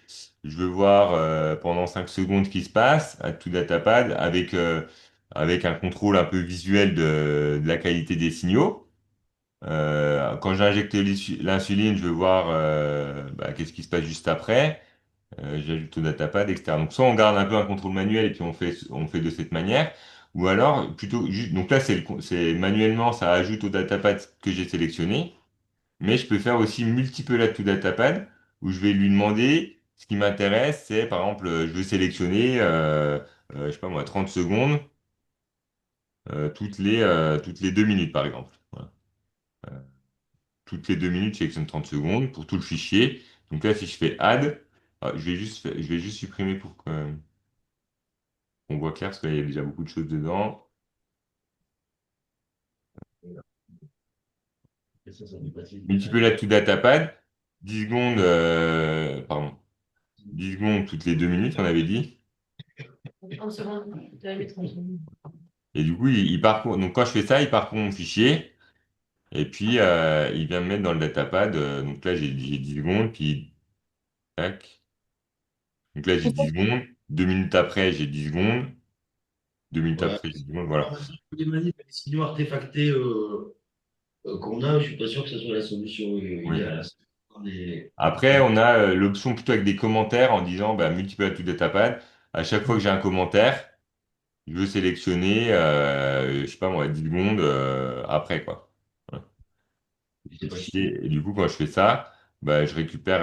je veux voir pendant 5 secondes ce qui se passe à tout datapad avec un contrôle un peu visuel de la qualité des signaux. Quand j'injecte l'insuline, je veux voir qu'est-ce qui se passe juste après. J'ajoute au datapad, etc. Donc soit on garde un peu un contrôle manuel et puis on fait de cette manière, ou alors plutôt juste, donc là c'est manuellement ça ajoute au datapad que j'ai sélectionné, mais je peux faire aussi multiple add to datapad où je vais lui demander ce qui m'intéresse, c'est par exemple je veux sélectionner je sais pas moi 30 secondes toutes les 2 minutes par exemple. Voilà. Toutes les 2 minutes, je sélectionne 30 secondes pour tout le fichier. Donc là si je fais add, je vais juste supprimer pour que on voit clair parce qu'il y a déjà beaucoup de choses dedans. Et ça nous facilite. Multiple to datapad, 10 secondes, pardon, 10 secondes toutes les 2 minutes, on avait dit. 30 secondes. J'avais mis 30 secondes. Et du coup, il parcourt. Donc quand je fais ça, il parcourt mon fichier. Et puis, il vient me mettre dans le datapad. Donc là, j'ai 10 secondes. Puis, tac. Donc là, j'ai 10 secondes. 2 minutes après, j'ai 10 secondes. 2 minutes Ouais. après, j'ai 10 secondes. Voilà. Les manipes, les signaux artefactés qu'on a, je suis pas sûr que ce soit la solution Oui. idéale. On est- Après, on a l'option plutôt avec des commentaires en disant bah, multiple to datapad. À chaque fois que j'ai un commentaire, je veux sélectionner, je sais pas moi, 10 secondes après, quoi. Voilà. c'est pas Et du coup, quand je fais ça, bah, je récupère,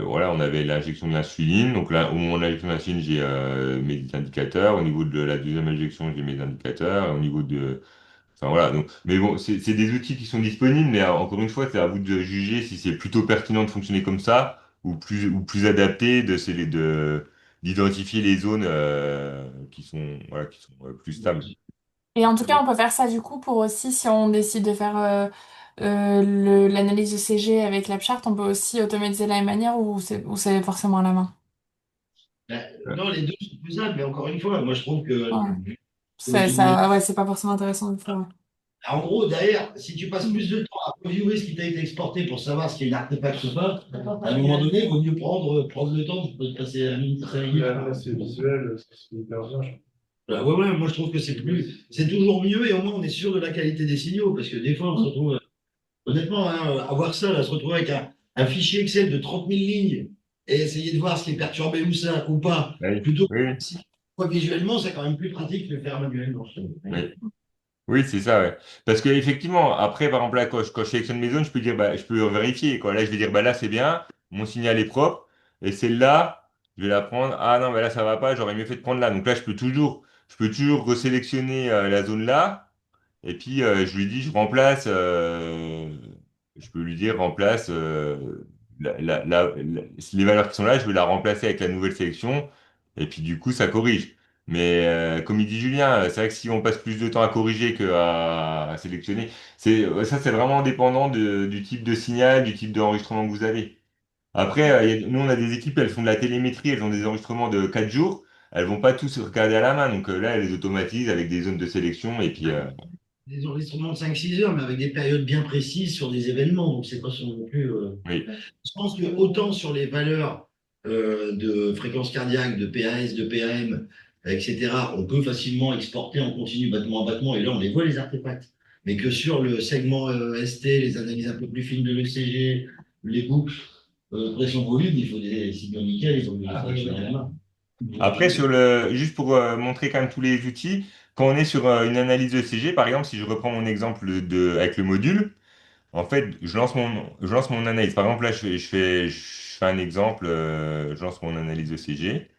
voilà, on avait l'injection de l'insuline. Donc là, au moment de l'injection de l'insuline, j'ai mes indicateurs. Au niveau de la deuxième injection, j'ai mes indicateurs. Et au niveau de... Enfin voilà, donc, mais bon, c'est des outils qui sont disponibles, mais encore une fois, c'est à vous de juger si c'est plutôt pertinent de fonctionner comme ça ou plus adapté d'identifier les zones qui sont plus stables. Et en tout cas, on peut faire ça du coup pour aussi, si on décide de faire l'analyse de CG avec l'AppChart, on peut aussi automatiser de la même manière ou c'est forcément à la main. Non, les deux sont faisables, mais encore une fois, moi je trouve que Ouais. l'autonomie. Ouais, c'est pas forcément intéressant de le faire. Ouais. En gros, derrière, si tu passes Mm. plus de temps à reviewer ce qui t'a été exporté pour savoir s'il y a une artefact ou pas, à un moment donné, il vaut mieux prendre le temps de passer à la minute 5 minutes. Là, c'est visuel, c'est hyper bien. Ouais, moi je trouve que c'est toujours mieux et au moins on est sûr de la qualité des signaux parce que des fois on se retrouve, honnêtement, hein, avoir ça, là, se retrouver avec un fichier Excel de 30 000 lignes et essayer de voir ce qui est perturbé ou ça ou pas, Oui, plutôt que oui, si, quoi, visuellement, c'est quand même plus pratique de le faire manuellement. oui. Oui, c'est ça, ouais. Parce que effectivement, après, par exemple, là, quand je sélectionne mes zones, je peux dire, bah, je peux vérifier, quoi. Là, je vais dire, bah là, c'est bien, mon signal est propre, et celle-là, je vais la prendre. Ah non, bah là, ça va pas, j'aurais mieux fait de prendre là. Donc là, je peux toujours resélectionner la zone là, et puis je lui dis, je peux lui dire, remplace les valeurs qui sont là, je vais la remplacer avec la nouvelle sélection, Et puis du coup, ça corrige. Mais comme il dit Julien, c'est vrai que si on passe plus de temps à corriger qu'à à sélectionner, ça c'est vraiment dépendant du type de signal, du type d'enregistrement que vous avez. Après, nous on a des équipes, elles font de la télémétrie, elles ont des enregistrements de 4 jours, elles vont pas tous regarder à la main. Donc là, elles les automatisent avec des zones de sélection et puis Des enregistrements de 5-6 heures, mais avec des périodes bien précises sur des événements. Donc, c'est pas non plus. oui, Je pense que autant sur les valeurs de fréquence cardiaque, de PAS, de PAM, etc., on peut facilement exporter en continu battement à battement, et là, on les voit, les artefacts. Mais que sur le segment ST, les analyses un peu plus fines de l'ECG, les boucles, pression-volume, il faut des signaux nickel, il faut des sélectionner à la main. après, juste pour montrer quand même tous les outils, quand on est sur une analyse ECG, par exemple, si je reprends mon exemple avec le module, en fait, je lance mon analyse. Par exemple, là, je fais un exemple, je lance mon analyse ECG.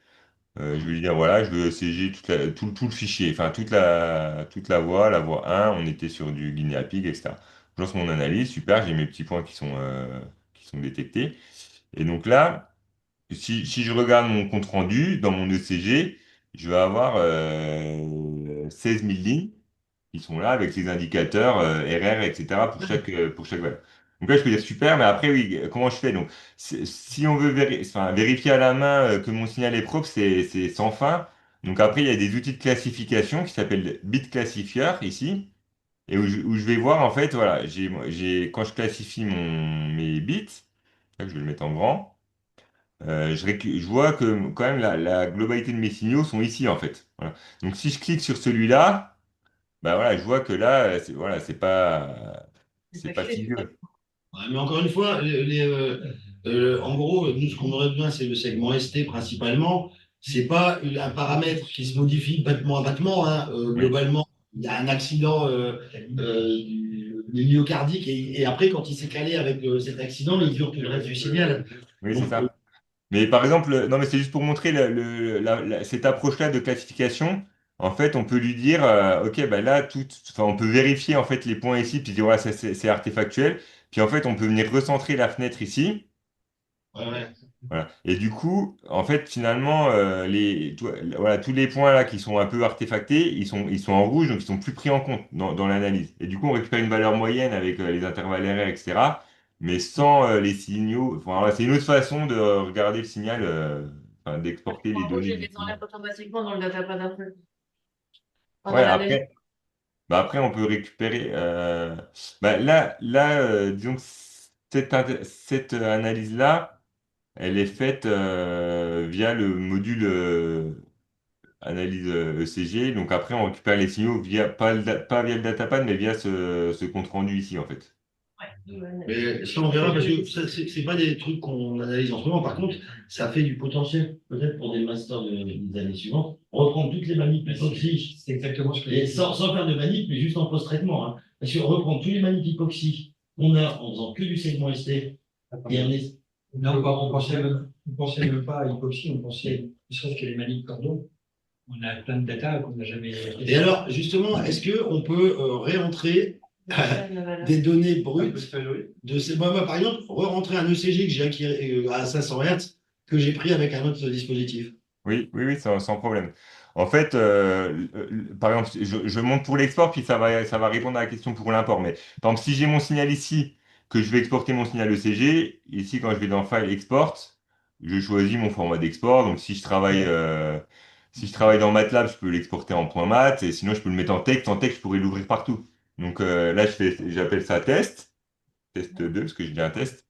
Je vais lui dire, voilà, je veux ECG tout le fichier, enfin toute la voie, la voie 1, on était sur du Guinea Pig, etc. Je lance mon analyse, super, j'ai mes petits points qui sont détectés. Et donc là, si je regarde mon compte rendu dans mon ECG, je vais avoir 16 000 lignes qui sont là avec les indicateurs RR, etc. pour chaque valeur. Donc là, je peux dire super, mais après, oui, comment je fais? Donc, si on veut enfin, vérifier à la main que mon signal est propre, c'est sans fin. Donc après, il y a des outils de classification qui s'appellent bit classifier ici, et où je vais voir, en fait, voilà, quand je classifie mes bits, là, je vais le mettre en grand. Je vois que quand même la globalité de mes signaux sont ici en fait. Voilà. Donc si je clique sur celui-là, bah voilà, je vois que là, voilà, c'est pas si vieux. Ouais, mais encore une fois, en gros, nous, ce qu'on aurait besoin, c'est le segment ST principalement. C'est pas un paramètre qui se modifie battement à battement, hein. Oui, Globalement, il y a un accident du myocardique et après, quand il s'est calé avec cet accident, il dure tout le reste du signal. oui, c'est Donc, ça. Mais par exemple, non, mais c'est juste pour montrer cette approche-là de classification. En fait, on peut lui dire, OK, bah là, enfin, on peut vérifier en fait les points ici, puis dire, voilà, ça, c'est artefactuel. Puis en fait, on peut venir recentrer la fenêtre ici. ouais, ouais. Voilà. Et du coup, en fait, finalement, voilà, tous les points là qui sont un peu artefactés, ils sont en rouge, donc ils sont plus pris en compte dans l'analyse. Et du coup, on récupère une valeur moyenne avec les intervalles RR, etc. Mais sans les signaux. Enfin, voilà, c'est une autre façon de regarder le signal, enfin, d'exporter les Roger données du les signal. enlève automatiquement dans le datapad après. Enfin, Ouais, dans l'analyse. après, on peut récupérer. Bah, disons que cette analyse-là, elle est faite via le module analyse ECG. Donc après, on récupère les signaux pas via le datapad, mais via ce compte rendu ici, en fait. Mais ça, on verra parce que ça, c'est pas des trucs qu'on analyse en ce moment. Par contre, ça fait du potentiel, peut-être pour des masters des années suivantes. Reprendre toutes les manips hypoxie, C'est exactement ce que et sans faire de manip, mais juste en post-traitement, hein. Parce que reprendre tous les manips hypoxie qu'on a en faisant que du segment ST, et on est. Non, on pensait même pas à hypoxie, on pensait, ne serait-ce que les manips cordon. On a plein de data qu'on n'a jamais. Et alors, justement, est-ce qu'on peut réentrer des données brutes de ces. Moi, par exemple, re-rentrer un ECG que j'ai acquis à 500 Hz que j'ai pris avec un autre dispositif? Oui, oui, oui, sans problème. En fait, par exemple, je monte pour l'export, puis ça va répondre à la question pour l'import. Mais par exemple, si j'ai mon signal ici, que je vais exporter mon signal ECG, ici, quand je vais dans File Export, je choisis mon format d'export. Donc, si je travaille dans MATLAB, je peux l'exporter en point .mat, et sinon, je peux le mettre en texte. En texte, je pourrais l'ouvrir partout. Donc là, j'appelle ça test 2, parce que j'ai un test.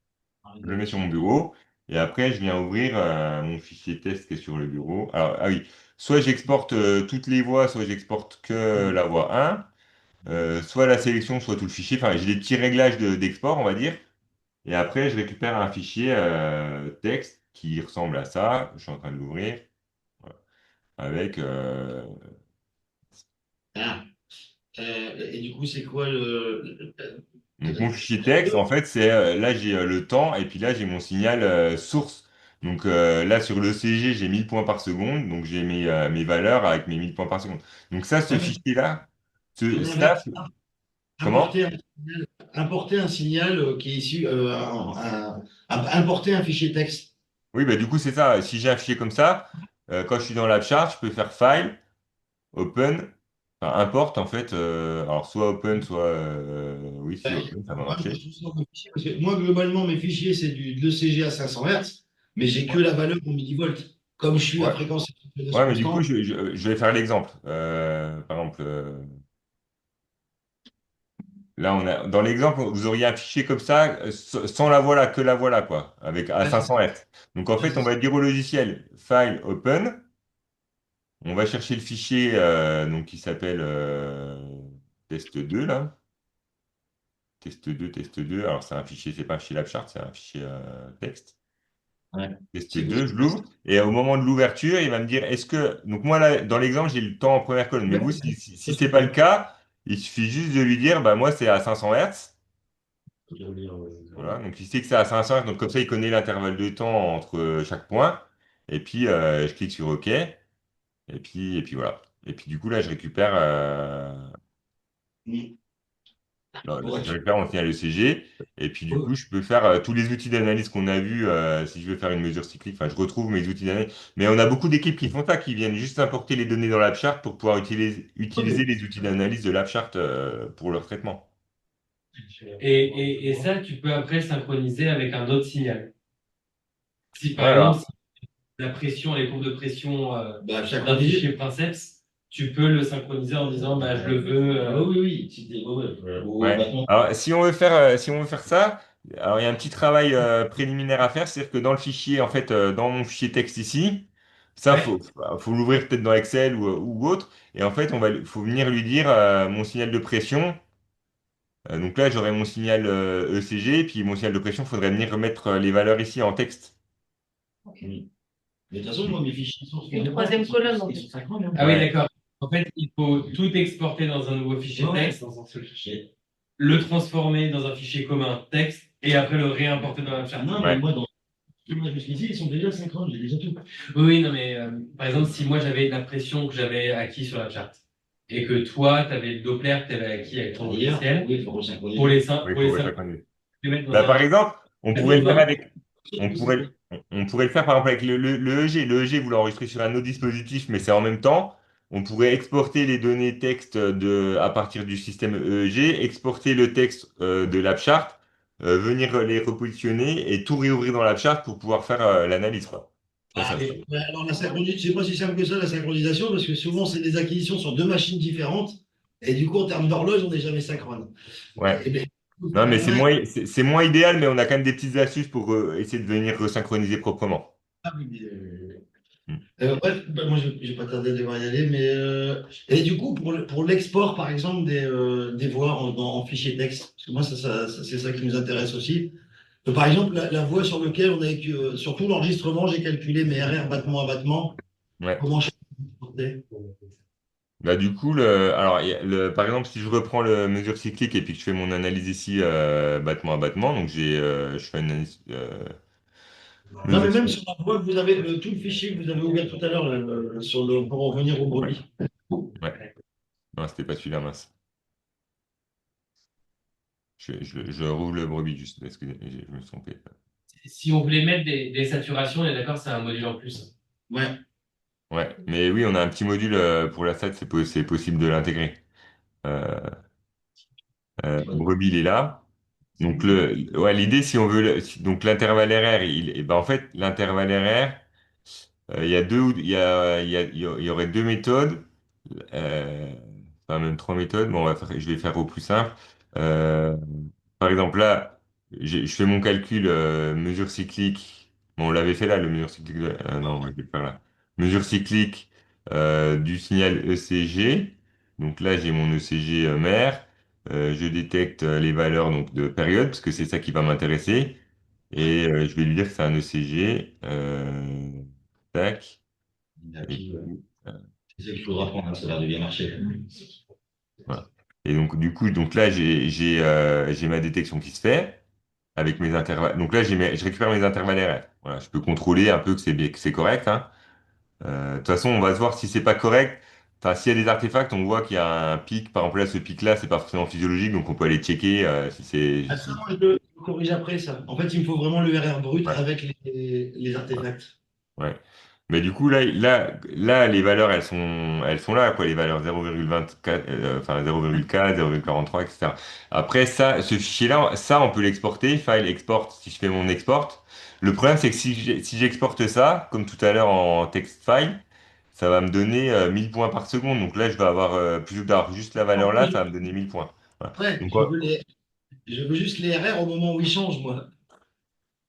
Je le mets sur mon bureau et après je viens ouvrir mon fichier test qui est sur le bureau. Alors, ah oui, soit j'exporte toutes les voies, soit j'exporte que la voie 1, soit la sélection, soit tout le fichier. Enfin, j'ai des petits réglages d'export, on va dire. Et après, je récupère un fichier texte qui ressemble à ça. Je suis en train de l'ouvrir. Voilà. Avec. Ah. Et du coup, c'est quoi le. Donc, mon fichier texte, en fait, c'est là, j'ai le temps et puis là, j'ai mon signal source. Donc là, sur le CG, j'ai 1000 points par seconde. Donc, j'ai mes valeurs avec mes 1000 points par seconde. Donc, ça, ce Ouais, mais fichier-là, à ça, l'inverse, comment? importer un signal qui est issu. Importer un fichier texte. Oui, bah, du coup, c'est ça. Si j'ai un fichier comme ça, quand je suis dans la chart, je peux faire file, open, enfin, import en fait. Alors soit open, soit oui, si open, ça va Moi, je marcher. suis sur mes fichiers, parce que moi, globalement, mes fichiers, c'est de l'ECG à 500 Hz, mais j'ai que la valeur en millivolts. Comme je suis à Ouais. fréquence Ouais, mais du coup, constante, je vais faire l'exemple. Par exemple, là, dans l'exemple, vous auriez un fichier comme ça, sans la voilà, que la voilà, quoi, avec à ouais, 500 Hz. Donc, en fait, on va dire au logiciel file open. On va chercher le fichier donc, qui s'appelle test2, là. Test2. Alors, c'est un fichier, c'est pas un fichier LabChart, c'est un fichier texte. ouais, c'est Test2, je l'ouvre. Et au moment de l'ouverture, il va me dire est-ce que. Donc, moi, là, dans l'exemple, j'ai le temps en première colonne. Mais vous, si c'est pas le cas, il suffit juste de lui dire bah, moi, c'est à 500 Hz. Voilà, donc il sait que c'est à 500 Hz. Donc, comme ça, il connaît l'intervalle de temps entre chaque point. Et puis, je clique sur OK. Et puis voilà. Et puis, du coup, là, je récupère. Non, pour je être- récupère mon signal ECG et puis du coup je peux faire tous les outils d'analyse qu'on a vus si je veux faire une mesure cyclique, enfin je retrouve mes outils d'analyse. Mais on a beaucoup d'équipes qui font ça, qui viennent juste importer les données dans l'AppChart pour pouvoir utiliser les outils d'analyse de l'AppChart pour leur traitement. Et ça, tu peux après synchroniser avec un autre signal. Si par Voilà. exemple, si la pression, les courbes de pression Bah, chaque d'un fichier. fichier Princeps, tu peux le synchroniser en disant bah, je le veux. Oui, oui, oui. Ouais. Alors si on veut faire ça, alors il y a un petit travail préliminaire à faire, c'est-à-dire que dans le fichier, en fait, dans mon fichier texte ici, ça Ouais. faut l'ouvrir peut-être dans Excel ou autre, et en fait faut venir lui dire mon signal de pression. Donc là, j'aurai mon signal ECG, puis mon signal de pression, il faudrait venir remettre les valeurs ici en texte. Oui. Mais de toute façon, moi, mes fichiers sont Une troisième colonne, en fait. ils sont synchrones, hein. Ah oui, Ouais. d'accord. En fait, il faut tout exporter dans un nouveau fichier Ouais. texte, dans un seul fichier, le transformer dans un fichier commun texte, et après le réimporter dans la charte. Non, Ouais. mais moi, jusqu'ici, ils sont déjà synchrones, j'ai déjà tout. Oui, oui, non, mais par exemple, si moi j'avais la pression que j'avais acquis sur la charte, et que toi, tu avais le Doppler que tu avais acquis avec ton D'ailleurs, logiciel, oui, il faut resynchroniser. pour les Oui, pour faut les resynchroniser. mettre dans Bah, par un. exemple, on pourrait le faire avec. On pourrait, Oui, on pourrait le faire par exemple avec le EEG. Le EEG, vous l'enregistrez sur un autre dispositif, mais c'est en même temps. On pourrait exporter les données texte à partir du système EEG, exporter le texte de l'AppChart, venir les repositionner et tout réouvrir dans l'AppChart pour pouvoir faire l'analyse, quoi. Ça, Ah, mais alors, la synchronisation, c'est pas si simple que ça, la synchronisation, parce que souvent, c'est des acquisitions sur deux machines différentes. Et du coup, en termes d'horloge, on n'est jamais synchrone. ouais. Eh bien, Non, mais on a- c'est moins idéal, mais on a quand même des petites astuces pour essayer de venir resynchroniser proprement. Ah oui, mais, Hmm. bref, bah, moi, je vais pas tarder à devoir y aller, mais et du coup, pour l'export, par exemple, des voix en fichier texte, parce que moi, c'est ça qui nous intéresse aussi. Par exemple, la voix sur laquelle on a, surtout l'enregistrement, j'ai calculé mes RR battement à battement. Ouais. Comment je fais? Bah, du coup, alors, par exemple, si je reprends le mesure cyclique et puis que je fais mon analyse ici battement à battement, donc je fais une analyse Non, mais mesure même cyclique. sur la voix, vous avez tout le fichier que vous avez ouvert tout à l'heure pour revenir au Ouais, brebis. ouais. Non, c'était pas celui-là, mince. Je roule le brebis juste, excusez, je me suis trompé. Si on voulait mettre des saturations, on est d'accord, c'est un module en plus. Ouais. Ouais, mais oui, on a un petit module pour la SAT, c'est possible de l'intégrer. Euh, brebis, il est là. Donc, ouais, l'idée, si on veut, donc l'intervalle RR, et ben, en fait, l'intervalle RR, il y a il y aurait deux méthodes, enfin même trois méthodes. Bon, je vais faire au plus simple. Euh, Par exemple, là, je fais mon calcul mesure cyclique. Bon, on l'avait fait là, le mesure cyclique. Non, je vais le faire là. Mesure cyclique du signal ECG. Donc là, j'ai mon ECG mère. Je détecte les valeurs donc de période, parce que c'est ça qui va m'intéresser. Et je vais lui dire que c'est un ECG. Tac. Et Et puis, puis, c'est ça qu'il faudra prendre, hein, ça a l'air de bien marcher. voilà. Et donc, du coup, donc là, j'ai ma détection qui se fait avec mes intervalles. Donc là, je récupère mes intervalles RF. Voilà, je peux contrôler un peu que c'est bien, que c'est correct, hein. De toute façon, on va se voir si c'est pas correct. Enfin, s'il y a des artefacts, on voit qu'il y a un pic. Par exemple, là, ce pic-là, c'est pas forcément physiologique, donc on peut aller checker si c'est. Ah, ça, je le corrige après ça. En fait, il me faut vraiment le RR brut Ouais, avec les artefacts. ouais. Mais du coup, là, les valeurs, elles sont là, quoi, les valeurs 0,24, enfin 0,4, 0,43, etc. Après, ça, ce fichier-là, ça, on peut l'exporter, file export, si je fais mon export. Le problème, c'est que si j'exporte ça, comme tout à l'heure en text file, ça va me donner 1000 points par seconde. Donc là, je vais avoir, plutôt que d'avoir juste la valeur là, ça va me donner 1000 points. Voilà. Ouais, Donc, ouais, je veux juste les RR au moment où ils changent, moi.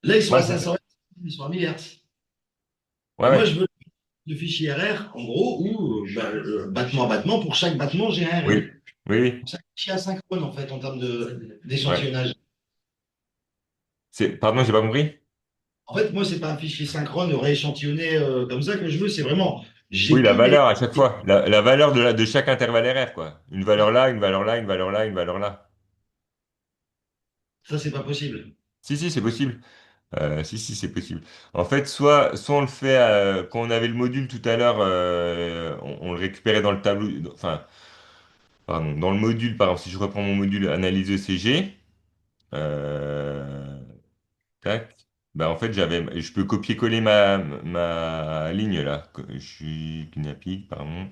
Là, ils sont à ouais, 500 Hz, ils sont à 1000 Hz. ouais, Et moi, ouais. je veux le fichier RR, en gros, où battement à battement, pour chaque battement, j'ai un RR. Oui, oui, oui, C'est un fichier asynchrone, en fait, en termes ouais. d'échantillonnage. Pardon, j'ai pas compris? En fait, moi, c'est pas un fichier synchrone rééchantillonné comme ça que je veux, c'est vraiment, Oui, j'ai la tous les. valeur à chaque fois. La valeur de chaque intervalle RR, quoi. Une valeur là, une valeur là, une valeur là, une valeur là. Ça, c'est pas possible. Si, si, c'est possible. Si, si, c'est possible. En fait, soit on le fait quand on avait le module tout à l'heure, on le récupérait dans le tableau, enfin, pardon, dans le module, par exemple, si je reprends mon module analyse ECG, euh, tac, bah en fait, je peux copier-coller ma ligne là. Je suis Knappig, pardon.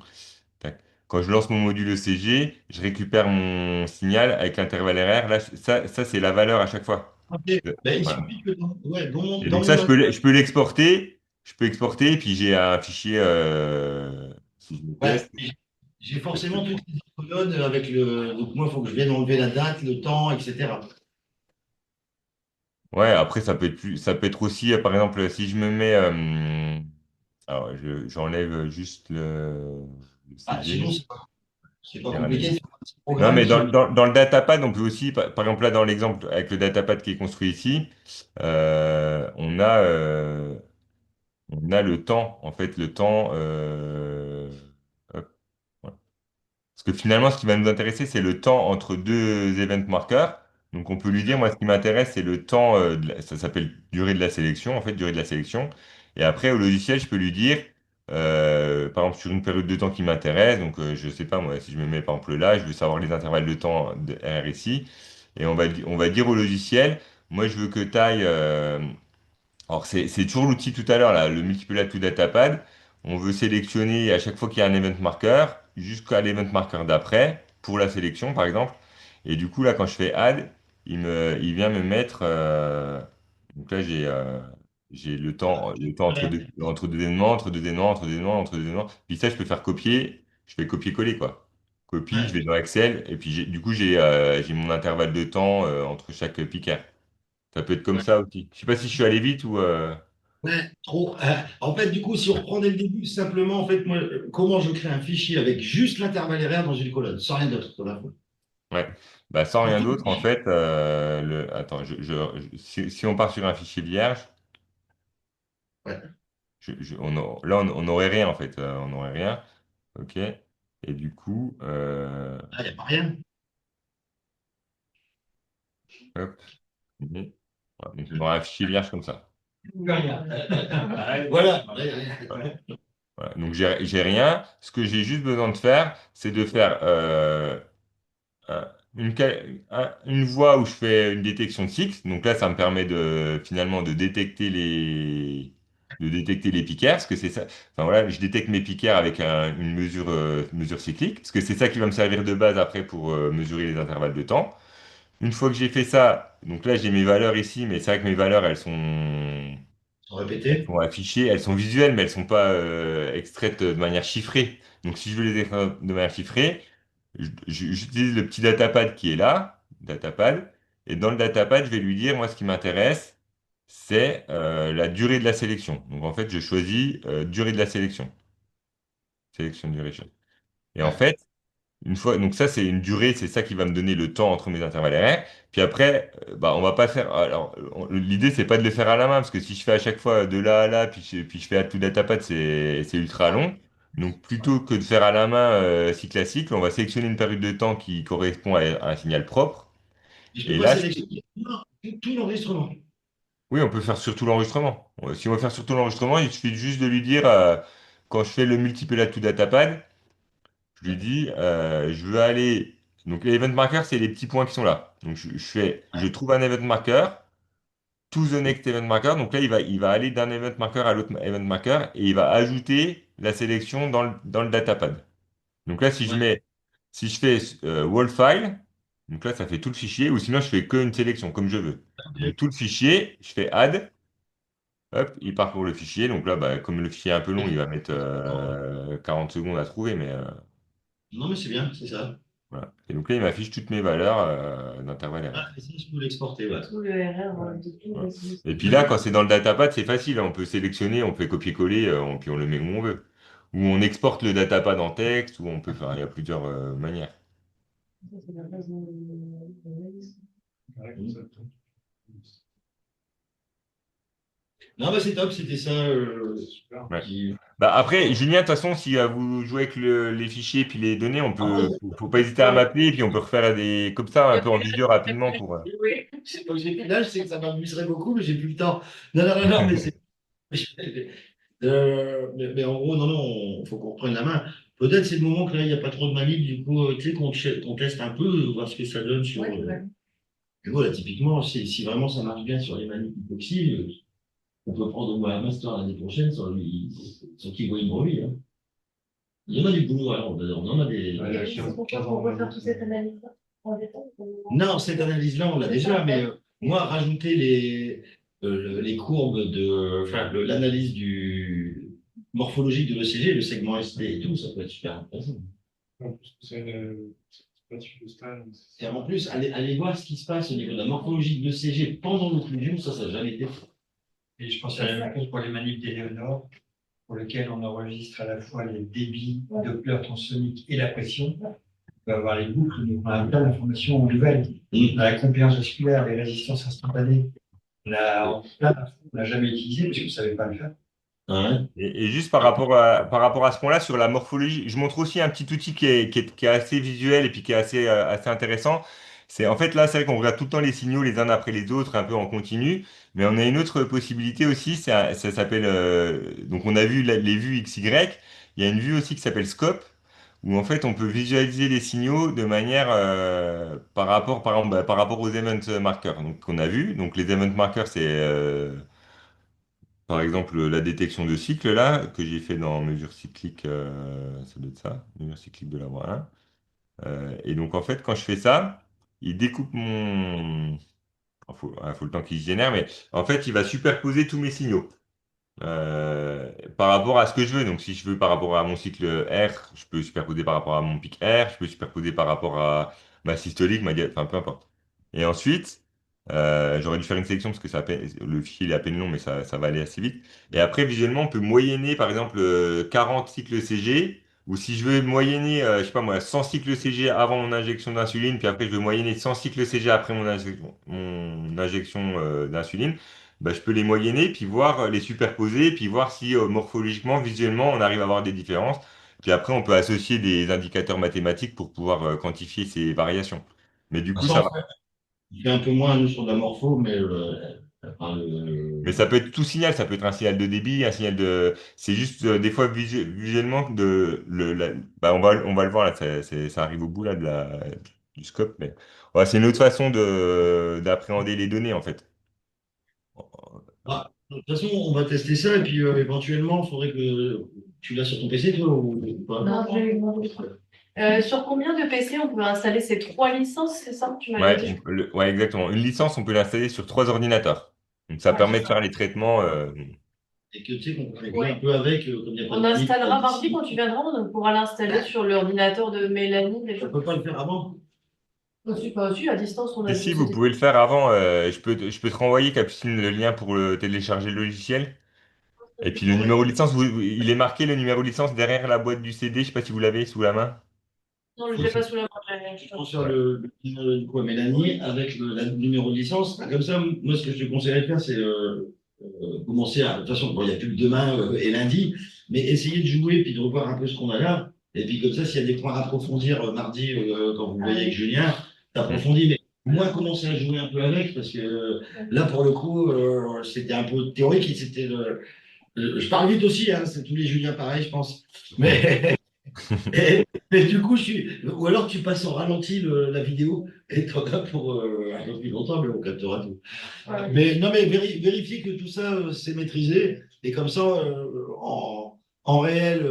Tac. Quand je lance mon module ECG, je récupère mon signal avec l'intervalle RR. Là, ça c'est la valeur à chaque fois. Ok. Ben, il Voilà. suffit que ouais, Et dans donc ça, mon je peux l'exporter. Je peux exporter, et puis j'ai un fichier, si je me ouais, teste. j'ai forcément toutes les colonnes avec le. Donc, moi, il faut que je vienne enlever la date, le temps, etc. Ouais, après, ça peut être aussi, par exemple, si je me mets, alors, j'enlève juste le Ah, CG. sinon, c'est pas Et analyse. compliqué. C'est un petit Non, programme mais qui. dans le datapad, on peut aussi, par exemple, là, dans l'exemple avec le datapad qui est construit ici, euh, on a, euh, on a le temps, en fait, le temps. Hop, voilà. Parce que finalement, ce qui va nous intéresser, c'est le temps entre deux event marqueurs. Donc, on peut lui dire, moi, ce qui m'intéresse, c'est le temps, ça s'appelle durée de la sélection, en fait, durée de la sélection. Et après, au logiciel, je peux lui dire, par exemple, sur une période de temps qui m'intéresse, donc, je sais pas, moi, si je me mets, par exemple, là, je veux savoir les intervalles de temps de R ici. Et on va dire au logiciel, moi, je veux que tu ailles, alors, c'est toujours l'outil tout à l'heure, là, le multiplat to datapad. On veut sélectionner à chaque fois qu'il y a un event marker, jusqu'à l'event marker d'après, pour la sélection, par exemple. Et du coup, là, quand je fais add, il vient me mettre. Donc là, j'ai le temps entre deux événements, entre deux événements, entre deux événements, entre deux événements. Puis ça, je peux faire copier. Je fais copier-coller, quoi. Copie, je Ouais, vais dans Excel, et puis du coup, j'ai mon intervalle de temps entre chaque piquet. Ça peut être comme ouais, ça aussi. Je sais pas si je suis allé vite ou. ouais, trop. En fait, du coup, si on reprend dès le début, simplement, en fait, moi, comment je crée un fichier avec juste l'intervalle RR dans une colonne, sans rien d'autre. Voilà. Ouais. Bah, sans Du rien coup, d'autre, en fait, attends, si on part sur un fichier vierge, ouais. on n'aurait rien, en fait. On n'aurait rien. OK. Et du coup, Ah, il n'y a pas rien. hop. Mhm. Voilà. Donc, on aurait un fichier vierge comme ça. Rien. Voilà. Voilà. Voilà. Donc, j'ai rien. Ce que j'ai juste besoin de faire, c'est de faire une voie où je fais une détection de cycle. Donc là, ça me permet finalement de détecter les piquets, parce que c'est ça. Enfin voilà, je détecte mes piquets avec une mesure cyclique, parce que c'est ça qui va me servir de base après pour mesurer les intervalles de temps. Une fois que j'ai fait ça, donc là, j'ai mes valeurs ici, mais c'est vrai que mes valeurs, Sans elles répéter. sont affichées, elles sont visuelles, mais elles sont pas extraites de manière chiffrée. Donc si je veux les extraire de manière chiffrée, j'utilise le petit datapad qui est là, datapad, et dans le datapad, je vais lui dire, moi, ce qui m'intéresse, c'est la durée de la sélection. Donc en fait, je choisis durée de la sélection, sélection duration. Et en Ouais. fait, une fois, donc ça, c'est une durée, c'est ça qui va me donner le temps entre mes intervalles RR. Puis après, bah, on va pas faire. Alors, l'idée, c'est pas de le faire à la main, parce que si je fais à chaque fois de là à là, puis je fais à tout datapad, c'est ultra long. Donc, plutôt que de faire à la main cycle à cycle, on va sélectionner une période de temps qui correspond à un signal propre. Et je peux Et pas là, sélectionner tout l'enregistrement. oui, on peut faire sur tout l'enregistrement. Si on veut faire sur tout l'enregistrement, il suffit juste de lui dire, quand je fais le multiplat to datapad, je lui dis, je veux aller. Donc, les event markers, c'est les petits points qui sont là. Donc, je trouve un event marker. to the next event marker. Donc là, il va aller d'un event marker à l'autre event marker et il va ajouter la sélection dans le datapad. Donc là, Ouais. si je fais wall file, donc là, ça fait tout le fichier, ou sinon, je fais qu'une sélection, comme je veux. Donc tout le fichier, je fais add, hop, il parcourt le fichier. Donc là, bah, comme le fichier est un peu long, il va mettre 40 secondes à trouver, mais Non, mais c'est bien, c'est ça. voilà. Et donc là, il m'affiche toutes mes valeurs d'intervalle Ah, RR. et ça, je peux l'exporter, ouais. Tout le RR de tout Voilà. les- Et puis là, quand c'est dans le datapad, c'est facile, hein. On peut sélectionner, on peut copier-coller, puis on le met où on veut. Ou on exporte le datapad en texte, ou on peut faire, il y a plusieurs manières. Ça, c'est la base de- Ouais, comme ça. Non, bah c'est top, c'était ça. Super. Ouais. Qui- Bah après, Julien, de toute façon, si vous jouez avec les fichiers et puis les données, Ah, faut pas hésiter à m'appeler et puis on peut refaire des comme ça un peu en visio rapidement pour. oui, c'est pas que j'ai plus l'âge, c'est que ça m'amuserait beaucoup, mais j'ai plus le temps. Non, non, non, non, mais c'est. Mais en gros, non, non, faut qu'on reprenne la main. Peut-être c'est le moment que là, il n'y a pas trop de manip, du coup, tu sais, qu'on teste un peu, voir ce que ça donne sur. Ouais, ouais. Et voilà, typiquement, si vraiment ça marche bien sur les manips hypoxie, on peut prendre au moins un master l'année prochaine sur qui voit une brebis. Hein. Il y en a du boulot, alors, on en a des. Ouais, Et c'est pourquoi on va faire toute cette analyse-là en détail ou- Non, cette analyse-là, on l'a déjà, mais moi, rajouter les courbes enfin, l'analyse du morphologique de l'ECG, le segment ST et tout, ça peut être super intéressant. En plus, c'est pas sur le stade. Et en plus, aller voir ce qui se passe au niveau de la morphologie de l'ECG pendant l'occlusion, ça n'a jamais été fait. Et je pense à la même chose pour les manips d'Eleonore, pour lesquels on enregistre à la fois les débits, Doppler transonique et la pression. On peut avoir les boucles, mais on a plein d'informations nouvelles. On a la compliance vasculaire, les résistances instantanées. On n'a jamais utilisé parce qu'on ne savait pas le faire. Hein. Et juste par rapport à ce point-là sur la morphologie, je montre aussi un petit outil qui est assez visuel et puis qui est assez intéressant. C'est en fait là, c'est vrai qu'on regarde tout le temps les signaux les uns après les autres, un peu en continu, mais on a une autre possibilité aussi. Ça s'appelle donc on a vu les vues XY. Il y a une vue aussi qui s'appelle scope où en fait on peut visualiser les signaux de manière par exemple, par rapport aux event markers donc qu'on a vu. Donc les event markers c'est par exemple la détection de cycle là que j'ai fait dans mesure cyclique, ça doit être ça, mesure cyclique de la voie 1. Et donc en fait quand je fais ça, il découpe mon, faut le temps qu'il se génère, mais en fait il va superposer tous mes signaux par rapport à ce que je veux. Donc, si je veux par rapport à mon cycle R, je peux superposer par rapport à mon pic R, je peux superposer par rapport à ma systolique, enfin, peu importe. Et ensuite, j'aurais dû faire une sélection parce que le fichier il est à peine long, mais ça va aller assez vite. Et après, visuellement, on peut moyenner, par exemple, 40 cycles CG. Ou si je veux moyenner, je sais pas moi, 100 cycles CG avant mon injection d'insuline, puis après je veux moyenner 100 cycles CG après mon injection d'insuline, bah, je peux les moyenner, puis voir les superposer, puis voir si morphologiquement, visuellement, on arrive à avoir des différences. Puis après, on peut associer des indicateurs mathématiques pour pouvoir quantifier ces variations. Mais du coup, Ça, ça on va. fait un peu moins, nous, sur de la morpho, mais enfin, Mais ça peut être tout signal, ça peut être un signal de débit, un signal de. C'est juste des fois visuellement bah, on va le voir là, ça arrive au bout là du scope, mais ouais, c'est une autre façon d'appréhender les données en fait. bah, de toute façon, on va tester ça et puis éventuellement, il faudrait que tu l'as sur ton PC, toi, ou pas? Non, je vais lui demander. Sur combien de PC on peut installer ces 3 licences, c'est ça que tu m'avais Ouais, dit? ouais, exactement. Une licence, on peut l'installer sur 3 ordinateurs. Donc ça Ouais, permet c'est de ça. faire les traitements. Et que tu sais qu'on peut régler Ouais. un peu avec, comme il n'y a pas On de limite. installera mardi quand tu viendras, on pourra l'installer sur l'ordinateur de Mélanie. On ne peut pas le faire avant. Je pas aussi, à distance, on a Et vu si que vous c'était. pouvez le faire avant, je peux te renvoyer, Capucine, le lien pour télécharger le logiciel. Et puis le numéro de licence, il est marqué le numéro de licence derrière la boîte du CD. Je sais pas si vous l'avez sous la main. Non, je ne l'ai pas sous la main. Je transfère le numéro du coup à Mélanie avec le numéro de licence. Comme ça, moi, ce que je te conseillerais de faire, c'est commencer à. De toute façon, bon, il n'y a plus que demain et lundi, mais essayer de jouer puis de revoir un peu ce qu'on a là. Et puis, comme ça, s'il y a des points à approfondir mardi, quand vous voyez avec Julien, t'approfondis. Mais moi, commencer à jouer un peu avec, parce que là, pour le coup, c'était un peu théorique. Je parle vite aussi, hein, c'est tous les Juliens pareil, je pense. Mais Mais du coup, ou alors tu passes en ralenti la vidéo et tu as pour un peu plus longtemps, mais on captera tout. Ouais. Mais non, mais vérifier que tout ça, c'est maîtrisé. Et comme ça, en réel,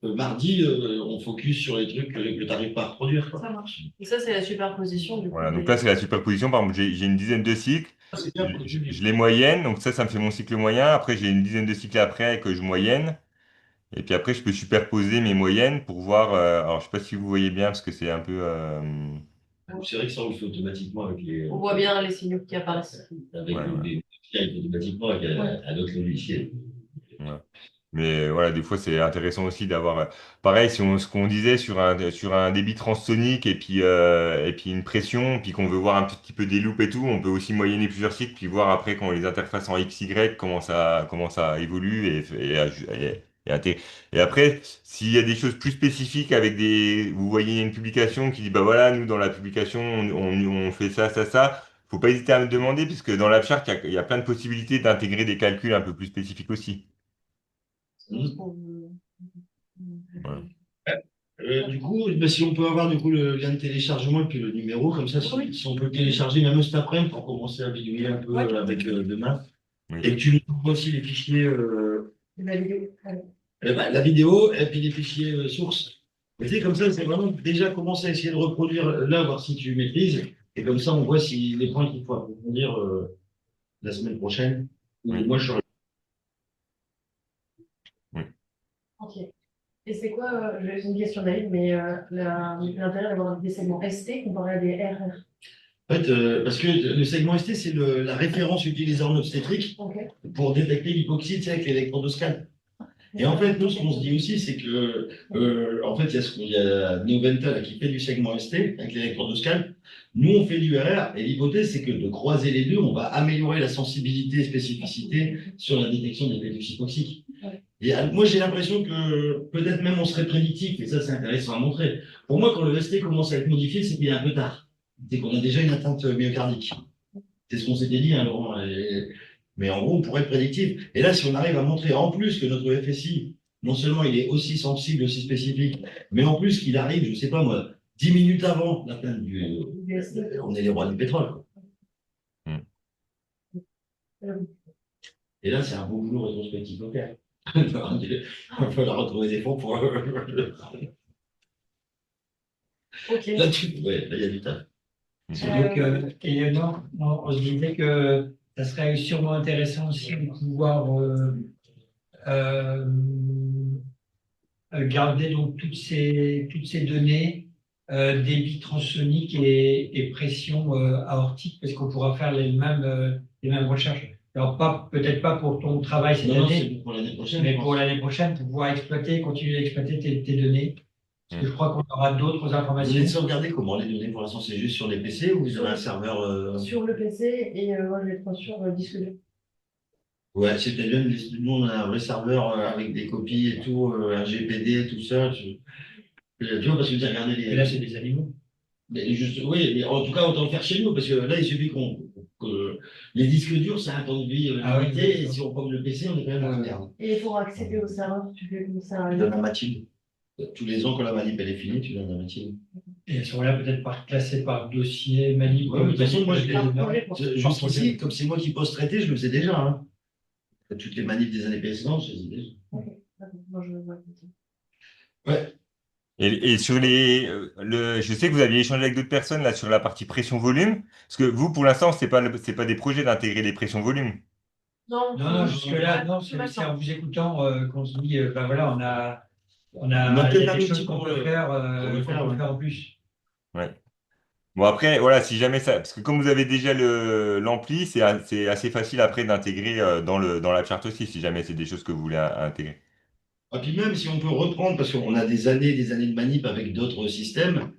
mardi, on focus sur les trucs que tu n'arrives pas à reproduire, quoi. Ça marche. Et ça, c'est la superposition du coup. Voilà, donc là, c'est la superposition. Par exemple, j'ai une dizaine de cycles. C'est bien pour le public. Je les moyenne, donc ça me fait mon cycle moyen. Après, j'ai une dizaine de cycles après que je moyenne. Et puis après, je peux superposer mes moyennes pour voir. Alors, je sais pas si vous voyez bien parce que c'est un peu. C'est vrai que ça, on le fait automatiquement avec les. On voit bien les signaux qui apparaissent. Avec Ouais, ouais. des files automatiquement avec un autre logiciel. Ouais. Mais voilà, des fois, c'est intéressant aussi d'avoir. Pareil, si on, ce qu'on disait sur un débit transsonique et puis une pression, puis qu'on veut voir un petit peu des loops et tout, on peut aussi moyenner plusieurs cycles, puis voir après quand on les interface en XY, comment ça évolue et après, s'il y a des choses plus spécifiques avec des. Vous voyez une publication qui dit, bah voilà, nous, dans la publication, on fait ça, ça, ça. Faut pas hésiter à me demander, puisque dans la charte, il y a plein de possibilités d'intégrer des calculs un peu plus spécifiques aussi. Voilà. Du coup, ben, si on peut avoir du coup le lien de téléchargement et puis le numéro, comme ça, si on peut le télécharger même cet après-midi pour commencer à bidouiller un peu avec demain. Oui. Et que tu nous envoies aussi les fichiers, La vidéo. la vidéo et puis les fichiers sources. Mais tu sais, comme ça, c'est vraiment déjà commencer à essayer de reproduire là, voir si tu maîtrises. Et comme ça, on voit si les points qu'il faut approfondir la semaine prochaine. Ou Oui. moi, je Oui. Ok. Et c'est quoi, j'ai une question David, mais l'intérêt d'avoir des segments ST comparé à des RR? En fait, parce que le segment ST, c'est la référence utilisée en obstétrique Ok. pour détecter l'hypoxie, tu sais, avec l'électrodoscale. Et en fait, nous, ce qu'on se dit aussi, c'est que, en fait, il y a Noventa là, qui fait du segment ST avec l'électrodoscale. Nous, on fait du RR, et l'hypothèse, c'est que de croiser les deux, on va améliorer la sensibilité et spécificité sur la détection des réflexes hypoxiques. Ouais. Et moi, j'ai l'impression que peut-être même on serait prédictif, et ça, c'est intéressant à montrer. Pour moi, quand le ST commence à être modifié, c'est qu'il est un peu tard. C'est qu'on a déjà une atteinte myocardique. C'est ce qu'on s'était dit, hein, Laurent. Mais en gros, on pourrait être prédictif. Et là, si on arrive à montrer en plus que notre FSI, non seulement il est aussi sensible, aussi spécifique, mais en plus qu'il arrive, je ne sais pas moi, 10 minutes avant l'atteinte on est les rois du pétrole, quoi. Et là, c'est un beau boulot rétrospectif au clair. Il va falloir retrouver des fonds pour. Ok. Là, ouais, là, il y a du taf. Donc, Eleonore, on se disait que ça serait sûrement intéressant aussi de pouvoir euh, garder donc toutes ces données, débit transsonique et pression aortique, parce qu'on pourra faire les mêmes recherches. Alors, peut-être pas pour ton travail cette Non, année, c'est pour l'année prochaine. mais je pour pense. l'année prochaine, pour pouvoir continuer à exploiter tes données. Parce que je crois qu'on aura d'autres Vous informations. les sauvegardez comment les données pour l'instant? C'est juste sur les PC ou vous avez un serveur Sur le PC et moi je vais être sur disque dur. Ouais, c'est peut-être bien. Nous, on a un vrai serveur avec des copies et tout, RGPD, tout ça. Tu vois, parce que j'ai regardé Et là, c'est des animaux. Oui, mais en tout cas, autant le faire chez nous, parce que là, il suffit que les disques durs, ça a un temps de vie Ah oui, limité, oui, et si on prend le PC, on est quand même dans la merde. Et pour accéder au serveur, tu fais comme ça. Tu donnes un Mathilde. Tous les ans, quand la manip elle est finie, tu donnes un Mathilde. Et elles sont là peut-être classées par dossier, manip. Ouais, de toute façon, moi, je les jusqu'ici, comme c'est moi qui pose traiter, je le sais déjà. Hein. Toutes les manips des années précédentes, je les ai déjà. Ok, d'accord. Moi, je vois comme ça. Ouais. Et sur je sais que vous aviez échangé avec d'autres personnes là sur la partie pression-volume, parce que vous, pour l'instant, c'est pas des projets d'intégrer les pressions-volume. Non, Non, jusque-là, non, c'est en vous écoutant qu'on se dit, ben voilà, On a il y peut-être a un des outil choses qu'on pour peut faire, qu'on peut ouais. faire en plus. Ouais. Bon après, voilà, si jamais ça, parce que comme vous avez déjà l'ampli, c'est assez facile après d'intégrer dans la charte aussi, si jamais c'est des choses que vous voulez intégrer. Et puis même si on peut reprendre, parce qu'on a des années de manip avec d'autres systèmes,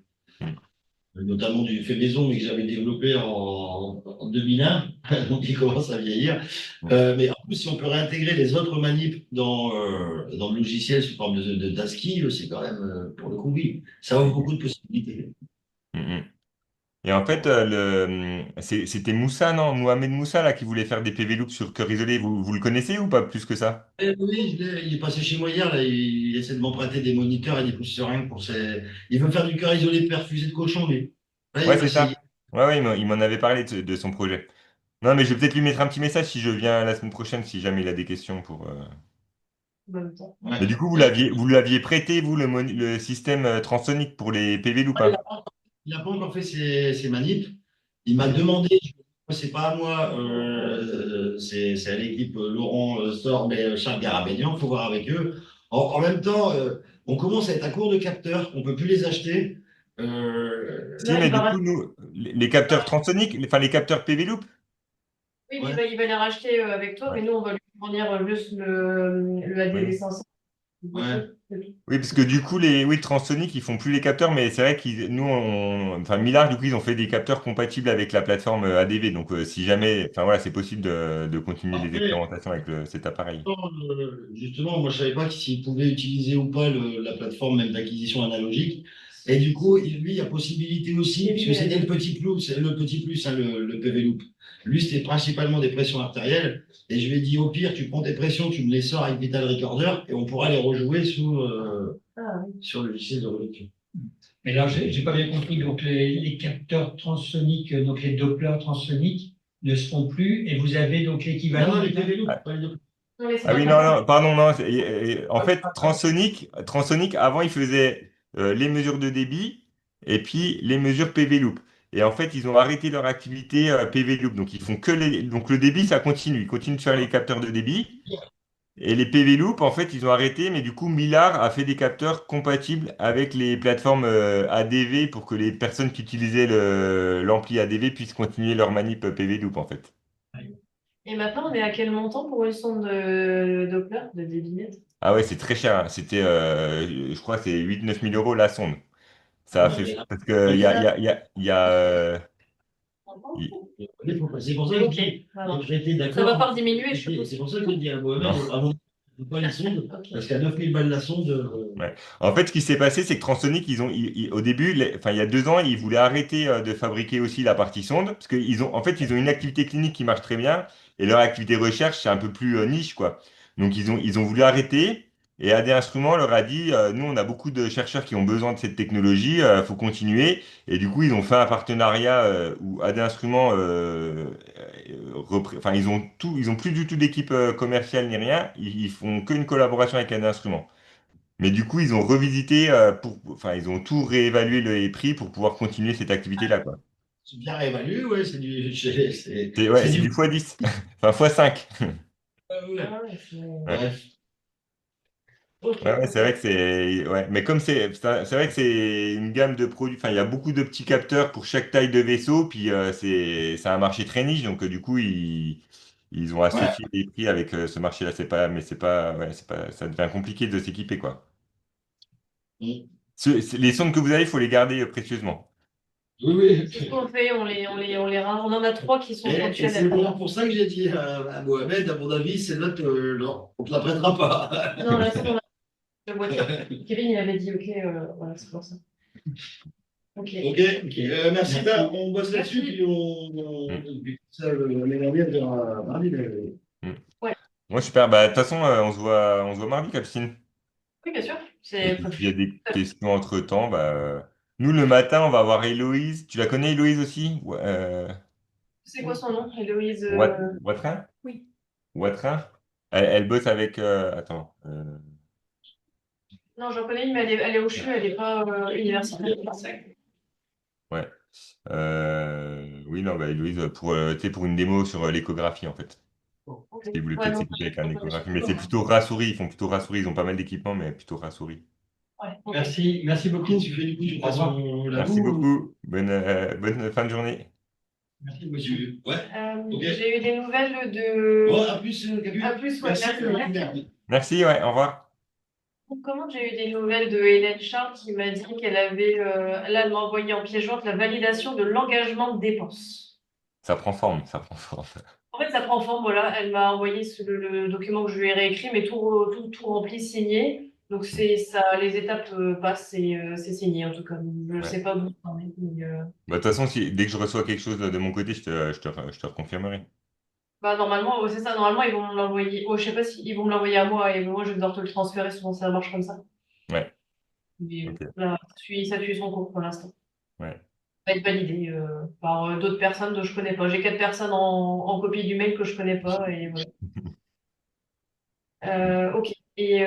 notamment du fait maison, mais que j'avais développé en 2001, donc il commence à vieillir. Mais en plus, si on peut réintégrer les autres manips dans le logiciel sous forme d'ASCII, c'est quand même, pour le coup, oui. Ça offre beaucoup de possibilités. Mm, mm. Et en fait, c'était Moussa, non? Mohamed Moussa, là, qui voulait faire des PV Loop sur cœur isolé. Vous le connaissez ou pas plus que ça? Oui, il est passé chez moi hier, là, il essaie de m'emprunter des moniteurs et des pouces seringues pour ses... Il veut faire du cœur isolé perfusé de cochon, lui. Là, il Ouais, va c'est essayer. ça. Ouais, ouais, il m'en avait parlé de son projet. Non, mais je vais peut-être lui mettre un petit message si je viens la semaine prochaine, si jamais il a des questions pour. En même temps. Mais Ouais. du coup, vous l'aviez prêté, vous, le système transonique pour les PV Loop, Il hein? n'a pas encore fait ses manips. Il m'a demandé, c'est pas à moi, c'est à l'équipe Laurent Sorbe et Charles Garabénian, il faut voir avec eux. En même temps, on commence à être à court de capteurs, on ne peut plus les acheter. Si, Là, mais il va du coup, racheter. nous, les capteurs transoniques, enfin les capteurs PV Loop. Oui, mais Ouais, il va les racheter avec toi, Ouais. mais nous, on va lui fournir juste le ADV Oui. 500. ouais. Oui, parce que du coup, oui, Transonic, ils font plus les capteurs, mais c'est vrai qu'ils, nous, enfin, Millard, du coup, ils ont fait des capteurs compatibles avec la plateforme ADV. Donc, si jamais, enfin voilà, c'est possible de continuer les Après, expérimentations avec cet appareil. justement, moi, je savais pas s'il pouvait utiliser ou pas la plateforme même d'acquisition analogique. Et du coup, lui, il y a possibilité aussi, puisque c'était le petit plus, c'est le petit plus, hein, le PV Loop. Lui, c'était principalement des pressions artérielles. Et je lui ai dit, au pire, tu prends tes pressions, tu me les sors avec Vital Recorder et on pourra les rejouer Ah, oui. sur le logiciel de relecture. Mais là, j'ai pas bien compris. Donc, les capteurs transsoniques, donc les Doppler transsoniques, ne se font plus. Et vous avez donc Non, l'équivalent. non, les PV Loop, Ah, pas les deux. Non, mais ah oui, non, non, pardon, non. En fait, Transonic, avant, ils faisaient les mesures de débit et puis les mesures PV Loop. Et en fait, ils ont arrêté leur activité PV Loop. Donc, ils font que donc le débit, ça continue. Ils continuent de faire les capteurs de débit. Et les PV Loop, en fait, ils ont arrêté, mais du coup, Millard a fait des capteurs compatibles avec les plateformes ADV pour que les personnes qui utilisaient l'ampli ADV puissent continuer leur manip PV Loop, en fait. Et maintenant, on est à quel montant pour une sonde de Doppler de débit? Ah ouais, c'est très cher, hein. C'était, je crois, que c'est 8 9 000 € la sonde. Ça a Ouais, fait, mais là, parce que c'est pour ça que je Ok, dis, voilà. j'étais Ça va d'accord. pas diminuer, je suppose. C'est pour ça que je dis à Mohamed, non. avant de pas les sondes, Ok. parce qu'à 9 000 balles la sonde, Ouais. En fait, ce qui s'est passé, c'est que Transonic, au début, enfin, il y a 2 ans, ils voulaient arrêter de fabriquer aussi la partie sonde, parce en fait, ils ont une activité clinique qui marche très bien, et leur activité recherche, c'est un peu plus niche, quoi. Donc, ils ont voulu arrêter, et AD Instruments leur a dit, nous, on a beaucoup de chercheurs qui ont besoin de cette technologie, faut continuer, et du coup, ils ont fait un partenariat où AD Instruments, enfin, ils ont plus du tout d'équipe commerciale ni rien, ils font qu'une collaboration avec AD Instruments. Mais du coup, ils ont revisité enfin, ils ont tout réévalué les prix pour pouvoir continuer cette activité-là, quoi. c'est bien réévalué, ouais, Ouais, c'est c'est du. du x10, enfin x5. Ouais. Ah ouais, Ouais. Bref. ok, Ouais, ouais, c'est vrai que ok. ouais, mais comme c'est vrai que c'est une gamme de produits, enfin, il y a beaucoup de petits capteurs pour chaque taille de vaisseau, puis c'est un marché très niche, donc du coup, ils ont Ouais. associé les prix avec ce marché-là. Mais ça devient compliqué de s'équiper, quoi. Mm. Les sondes que vous avez, il faut les garder précieusement. Oui, oui. C'est ce qu'on fait, on en a trois qui sont Et c'est fonctionnels. pour ça que j'ai dit à Mohamed, à mon avis, c'est notre. Non, on ne te la prêtera pas. Non, là, c'est on a la voiture. Kevin, il avait dit, ok, voilà, c'est pour ça. Ok. Ok, ok. Merci. Ben, on bosse là-dessus, Merci. puis Mm. puis ça, l'année dernière, on verra mardi. Mm. Ouais. Ouais, super. Bah, de toute façon, on se voit mardi, Capucine. Oui, bien sûr. Et C'est puis, s'il y a des questions entre-temps, nous, le matin, on va voir Héloïse. Tu la connais, Héloïse aussi? Ouais, c'est quoi son nom? Héloïse. Watrin? Oui. Watrin? Elle bosse avec. Attends. Non, j'en connais une, mais elle est au CHU, elle n'est pas universitaire. Ouais. Oui, non, Héloïse, tu sais, pour une démo sur l'échographie, en fait. Ok. Parce qu'ils voulaient Ouais, peut-être non, s'équiper avec un je connais échographie. Mais pas. c'est plutôt Rassouri. Ils font plutôt Rassouri. Ils ont pas mal d'équipements, mais plutôt Rassouri. Ouais, ok. Merci beaucoup. Tu fais du coup, tu Au passes revoir. la Merci boue. beaucoup. Bonne fin de journée. Merci, monsieur. Ouais. Ok. J'ai eu des nouvelles de. Bon, à plus, Capu. À plus, ouais, Merci. merci. Merci, ouais, au revoir. Comment j'ai eu des nouvelles de Hélène Charles qui m'a dit qu'elle avait, là, elle m'a envoyé en pièce jointe la validation de l'engagement de dépenses. Ça prend forme, ça prend forme. En fait, ça prend forme, voilà. Elle m'a envoyé le document que je lui ai réécrit, mais tout rempli, signé. Donc c'est ça, les étapes passent et c'est signé en tout cas. Je Ouais. sais pas où ça en est, mais, Bah, de toute façon, dès que je reçois quelque chose de mon côté, je te reconfirmerai. bah normalement, c'est ça. Normalement, ils vont me l'envoyer. Oh, je sais pas si ils vont me l'envoyer à moi et moi je vais devoir te le transférer. Souvent, ça marche comme ça. Ouais, Mais ok. là, ça suit son cours pour l'instant. Ouais. Ça va être validé par d'autres personnes que je connais pas. J'ai 4 personnes en copie du mail que je connais pas et voilà. Ok. Et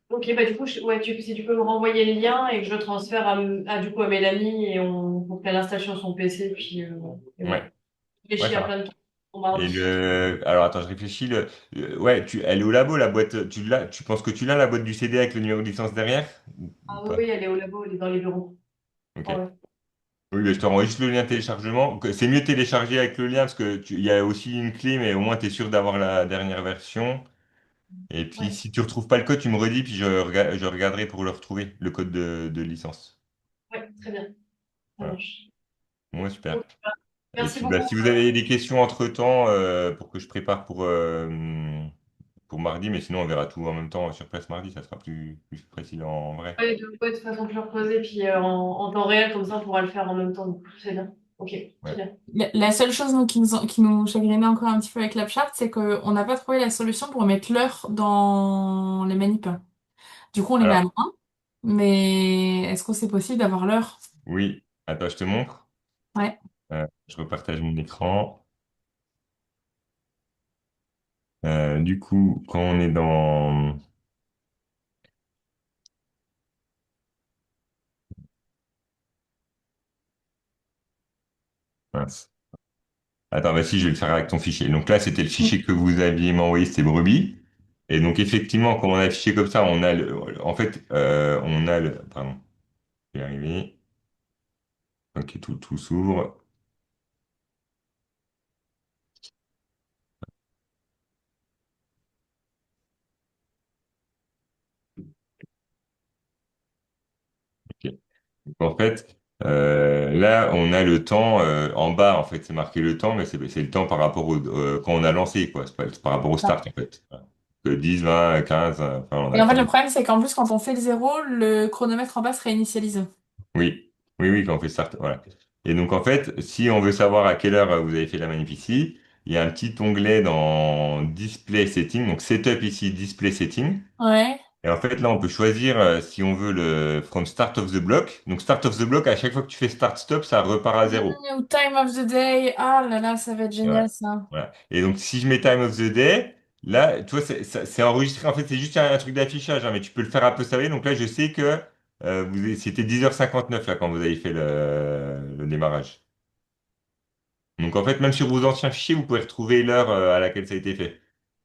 ok, bah du coup, ouais, si tu peux me renvoyer le lien et que je transfère du coup à Mélanie et pour qu'elle installe sur son PC, puis et voilà. Ouais, Je ouais, réfléchis ça à va. plein de trucs pour Et mardi. alors attends, je réfléchis. Ouais, elle est au labo, la boîte. Tu penses que tu l'as, la boîte du CD avec le numéro de licence derrière? Ou Ah oui, pas? oui, elle est au labo, elle est dans les bureaux. Ok. Ah ouais. Oui, mais je te renvoie juste le lien de téléchargement. C'est mieux de télécharger avec le lien parce que il y a aussi une clé, mais au moins tu es sûr d'avoir la dernière version. Et puis Ouais, si tu retrouves pas le code, tu me redis, puis je regarderai pour le retrouver, le code de licence. ouais, très bien. Ça Voilà. marche. Ouais, super. Ok, bah, Et merci puis bah, beaucoup. si vous avez des questions entre-temps, pour que je prépare pour mardi, mais sinon on verra tout en même temps sur place mardi, ça sera plus facile en vrai. Ouais, de toute façon, je le reposer, puis en temps réel, comme ça, on pourra le faire en même temps. Donc, c'est bien. Ok, très Ouais. bien. La seule chose nous, qui nous chagrinait encore un petit peu avec l'AppChart, c'est qu'on n'a pas trouvé la solution pour mettre l'heure dans les manips. Du coup, on les met à Alors, la main, mais est-ce que c'est possible d'avoir l'heure? oui, attends, je te montre. Ouais. Je repartage mon écran. Du coup, quand on est dans... Mince. Attends, bah si, je vais le faire avec ton fichier. Donc là, c'était le fichier que vous aviez m'envoyé, c'était brebis. Et donc effectivement, quand on a affiché comme ça, en fait, on a le, pardon, je vais y arriver. Ok, tout s'ouvre. Ok. Donc, en fait, là, on a le temps en bas. En fait, c'est marqué le temps, mais c'est le temps par rapport quand on a lancé, quoi. C'est par rapport au start, en fait. Voilà. 10, 20, 15, enfin, on a Et le en fait, temps. le problème, c'est qu'en plus, quand on fait le zéro, le chronomètre en bas se réinitialise. Oui, oui, quand on fait start, voilà. Et donc, en fait, si on veut savoir à quelle heure vous avez fait la manip ici, il y a un petit onglet dans Display Setting, donc Setup ici, Display Setting. Ouais. Et en fait, là, on peut choisir si on veut le From Start of the Block. Donc, Start of the Block, à chaque fois que tu fais Start Stop, ça repart à zéro. Ou time of the day. Ah là là, ça va être Ouais. génial, ça. Voilà. Et donc, si je mets Time of the Day, là, tu vois, c'est enregistré. En fait, c'est juste un truc d'affichage, hein, mais tu peux le faire un peu savez. Donc là, je sais que c'était 10h59 là, quand vous avez fait le démarrage. Donc, en fait, même sur vos anciens fichiers, vous pouvez retrouver l'heure à laquelle ça a été fait.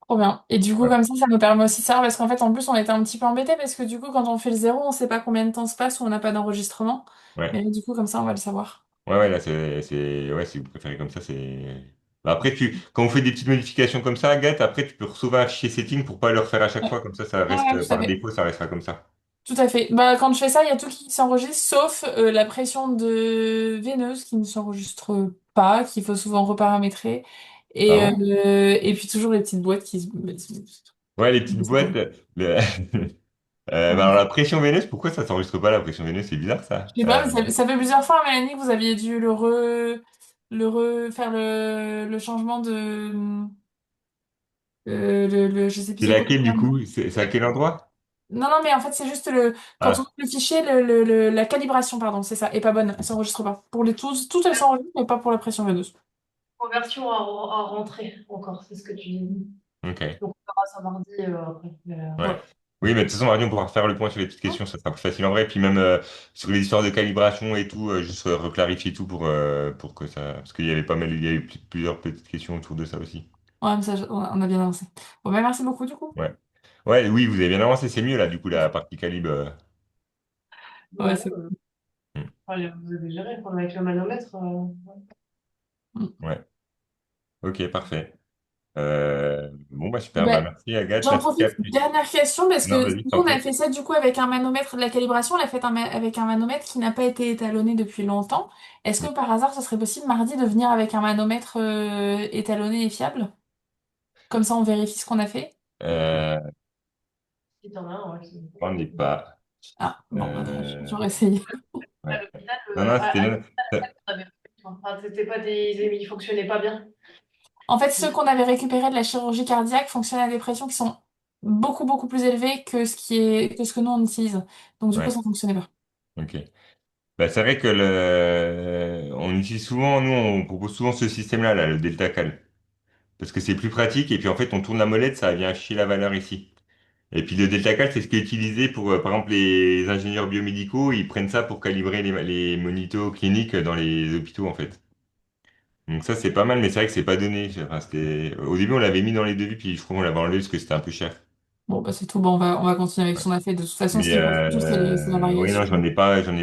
Trop bien. Et du coup, Voilà. comme ça nous permet aussi de savoir, parce qu'en fait, en plus, on était un petit peu embêtés, parce que du coup, quand on fait le zéro, on sait pas combien de temps se passe ou on n'a pas d'enregistrement. Mais Ouais. là, du coup, comme ça, on va le savoir. Ouais, là, ouais, si vous préférez comme ça, c'est. Bah, après, quand vous faites des petites modifications comme ça, Agathe, après, tu peux recevoir un fichier setting pour pas le refaire à chaque Ouais, fois, comme ça ouais, reste, ouais, tout à par fait. défaut, ça restera comme ça. Tout à fait. Bah, quand je fais ça, il y a tout qui s'enregistre, sauf la pression de veineuse qui ne s'enregistre pas, qu'il faut souvent reparamétrer. Ah bon? Et puis toujours les petites boîtes qui se... Ouais, les petites boîtes. Mais alors, la pression veineuse, pourquoi ça s'enregistre pas, la pression veineuse? C'est bizarre, ça. Je sais pas, mais ça fait plusieurs fois, Mélanie, que vous aviez dû faire le changement de... je sais plus C'est c'est quoi. laquelle, du coup? C'est à quel endroit? Non, non, mais en fait, c'est juste quand on Ah, ouvre le fichier, la calibration, pardon, c'est ça, est pas bonne, elle s'enregistre pas. Pour les tous, toutes elles s'enregistrent, mais pas pour la pression veineuse. Conversion à rentrer encore, c'est ce que tu dis. ok. Donc, on verra ça mardi après. Ouais. Voilà. Oui, mais de toute façon, mardi, on pourra refaire le point sur les petites questions, ça sera plus facile en vrai. Puis même sur les histoires de calibration et tout, juste reclarifier tout pour que ça. Parce qu'il y avait pas mal, il y a eu plusieurs petites questions autour de ça aussi. Ouais, mais ça, on a bien avancé. Bon, ben merci beaucoup, du coup. Ouais. Ouais, oui, vous avez bien avancé, c'est mieux là, du coup, la partie calibre. Ouais, Voilà, c'est Hmm. allez, vous avez géré, avec le manomètre. bon. Ouais. Ok, parfait. Bon, bah super, bah Ben, merci Agathe, j'en merci profite, Capri. dernière question, parce Non, que vas-y, je nous, t'en on a prie. fait ça du coup avec un manomètre de la calibration, on l'a fait avec un manomètre qui n'a pas été étalonné depuis longtemps. Est-ce que par hasard, ce serait possible mardi de venir avec un manomètre étalonné et fiable? Comme ça, on vérifie ce qu'on a fait. Euh, Si t'en as un, ouais. On n'est pas. Ah, bon, bah, dommage. Euh, J'aurais essayé. ouais. À l'hôpital, Non, non, c'était non. on avait- enfin, c'était pas des, ils fonctionnaient pas bien. En fait, ceux qu'on avait récupérés de la chirurgie cardiaque fonctionnent à des pressions qui sont beaucoup, beaucoup plus élevées que ce que nous on utilise. Donc, du coup, Ouais, ça fonctionnait pas. ok. Bah, c'est vrai que on utilise souvent, nous, on propose souvent ce système-là, là, le Delta Cal. Parce que c'est plus pratique, et puis en fait, on tourne la molette, ça vient afficher la valeur ici. Et puis le Delta Cal, c'est ce qui est utilisé pour, par exemple, les ingénieurs biomédicaux, ils prennent ça pour calibrer les monitos cliniques dans les hôpitaux, en fait. Donc ça, c'est pas mal, mais c'est vrai que c'est pas donné. Enfin, au début, on l'avait mis dans les devis, puis je crois qu'on l'avait enlevé parce que c'était un peu cher. Bon, bah, c'est tout. Bon, on va continuer avec ce Ouais. qu'on a fait. De toute façon, ce Mais qui compte le plus, c'est la oui, non, variation. j'en ai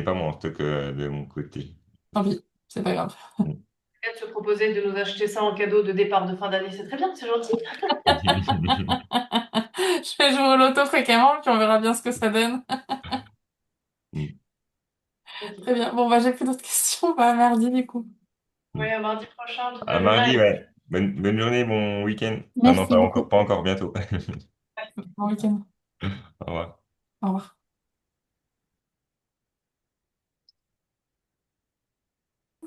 pas moi en stock de mon côté. Tant pis, c'est pas grave. Elle se proposait de nous acheter ça en cadeau de départ de fin d'année. C'est très bien, c'est gentil. Je vais jouer au loto fréquemment, puis on verra bien ce que ça donne. Très Ok. bien. Bon, bah, j'ai plus d'autres questions. Bah, mardi, du coup. Ouais, à mardi prochain, en tout cas, À le lien mardi, est ouais. Bonne journée, bon week-end. Enfin, non, Merci pas encore, beaucoup. pas encore, bientôt. Bon week-end. Au revoir. Au revoir.